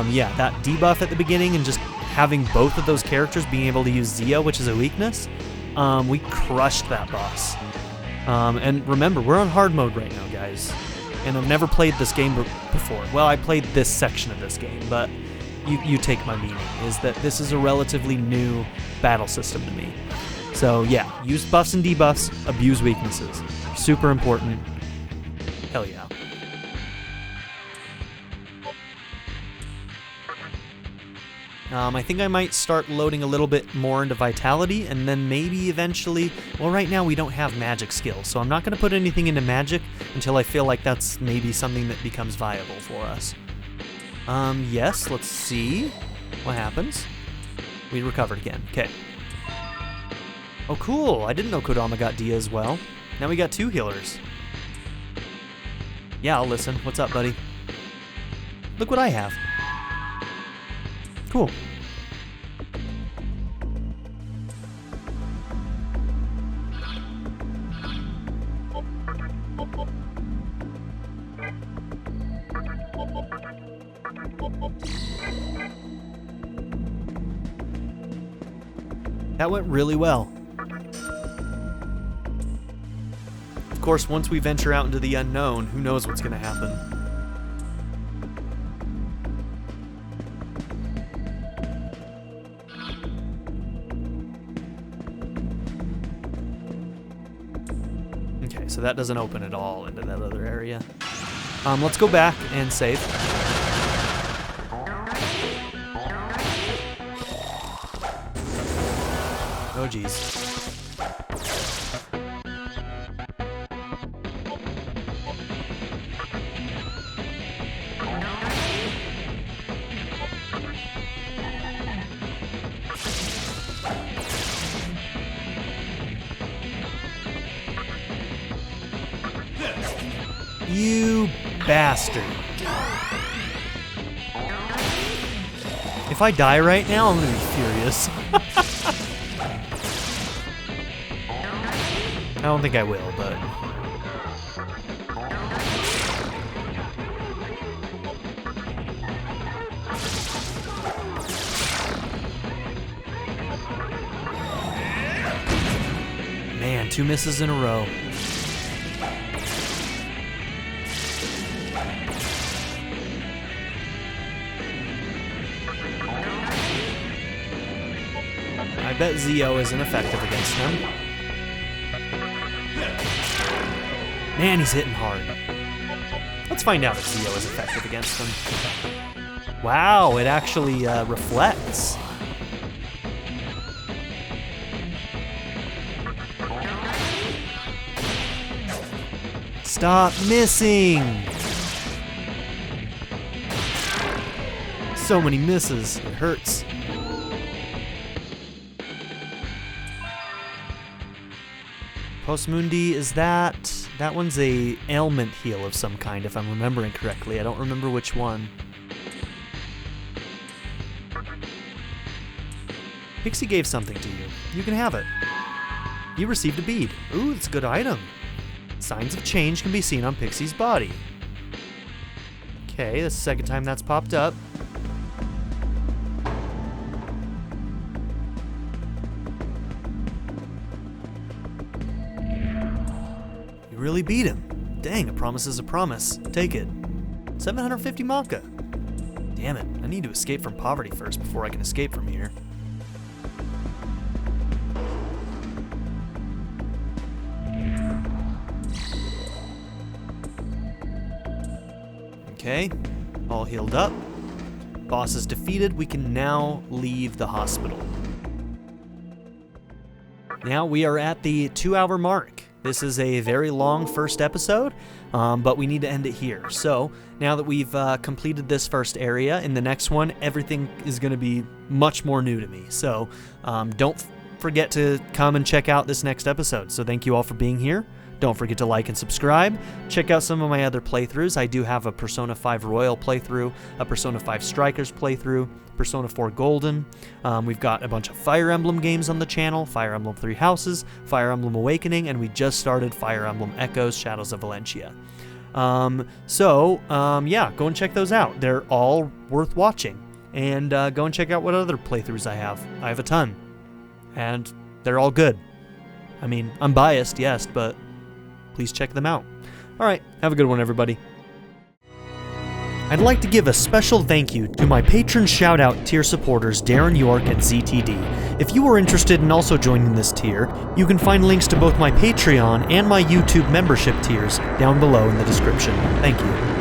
yeah, that debuff at the beginning and just having both of those characters being able to use Zio, which is a weakness, we crushed that boss. And remember, we're on hard mode right now, guys. And I've never played this game before. Well, I played this section of this game, but you take my meaning, is that this is a relatively new battle system to me. So yeah, use buffs and debuffs, abuse weaknesses. Super important. Hell yeah. I think I might start loading a little bit more into Vitality, and then maybe eventually... Well, right now we don't have magic skills, so I'm not going to put anything into magic until I feel like that's maybe something that becomes viable for us. Yes, let's see what happens. We recovered again. Okay. Oh, cool. I didn't know Kodama got Dia as well. Now we got 2 healers. Yeah, I'll listen. What's up, buddy? Look what I have. Cool. That went really well. Of course, once we venture out into the unknown, who knows what's going to happen. Okay, so that doesn't open at all into that other area. Let's go back and save. Oh, geez. You bastard. If I die right now, I'm gonna be furious. I don't think I will, but... 2 misses in a row. I bet Zio isn't effective against him. Man, he's hitting hard. Let's find out if Zio is effective against him. Wow, it actually reflects. Stop missing! So many misses, it hurts. Postmundi, is that one's a ailment heal of some kind, if I'm remembering correctly. I don't remember which one. Pixie gave something to you. You can have it. You received a bead. Ooh, that's a good item. Signs of change can be seen on Pixie's body. Okay, that's the second time that's popped up. You really beat him. Dang, a promise is a promise. Take it. 750 Maka. Damn it, I need to escape from poverty first before I can escape from here. Okay, all healed up. Boss is defeated. We can now leave the hospital. Now we are at the 2-hour mark. This is a very long first episode, but we need to end it here. So now that we've completed this first area, in the next one, everything is going to be much more new to me. So don't forget to come and check out this next episode. So thank you all for being here. Don't forget to like and subscribe. Check out some of my other playthroughs. I do have a Persona 5 Royal playthrough, a Persona 5 Strikers playthrough, Persona 4 Golden. We've got a bunch of Fire Emblem games on the channel, Fire Emblem 3 Houses, Fire Emblem Awakening, and we just started Fire Emblem Echoes, Shadows of Valencia. Yeah, go and check those out. They're all worth watching. And go and check out what other playthroughs I have. I have a ton. And they're all good. I mean, I'm biased, yes, but please check them out. All right, have a good one, everybody. I'd like to give a special thank you to my patron shout-out tier supporters Darren York and ZTD. If you are interested in also joining this tier, you can find links to both my Patreon and my YouTube membership tiers down below in the description. Thank you.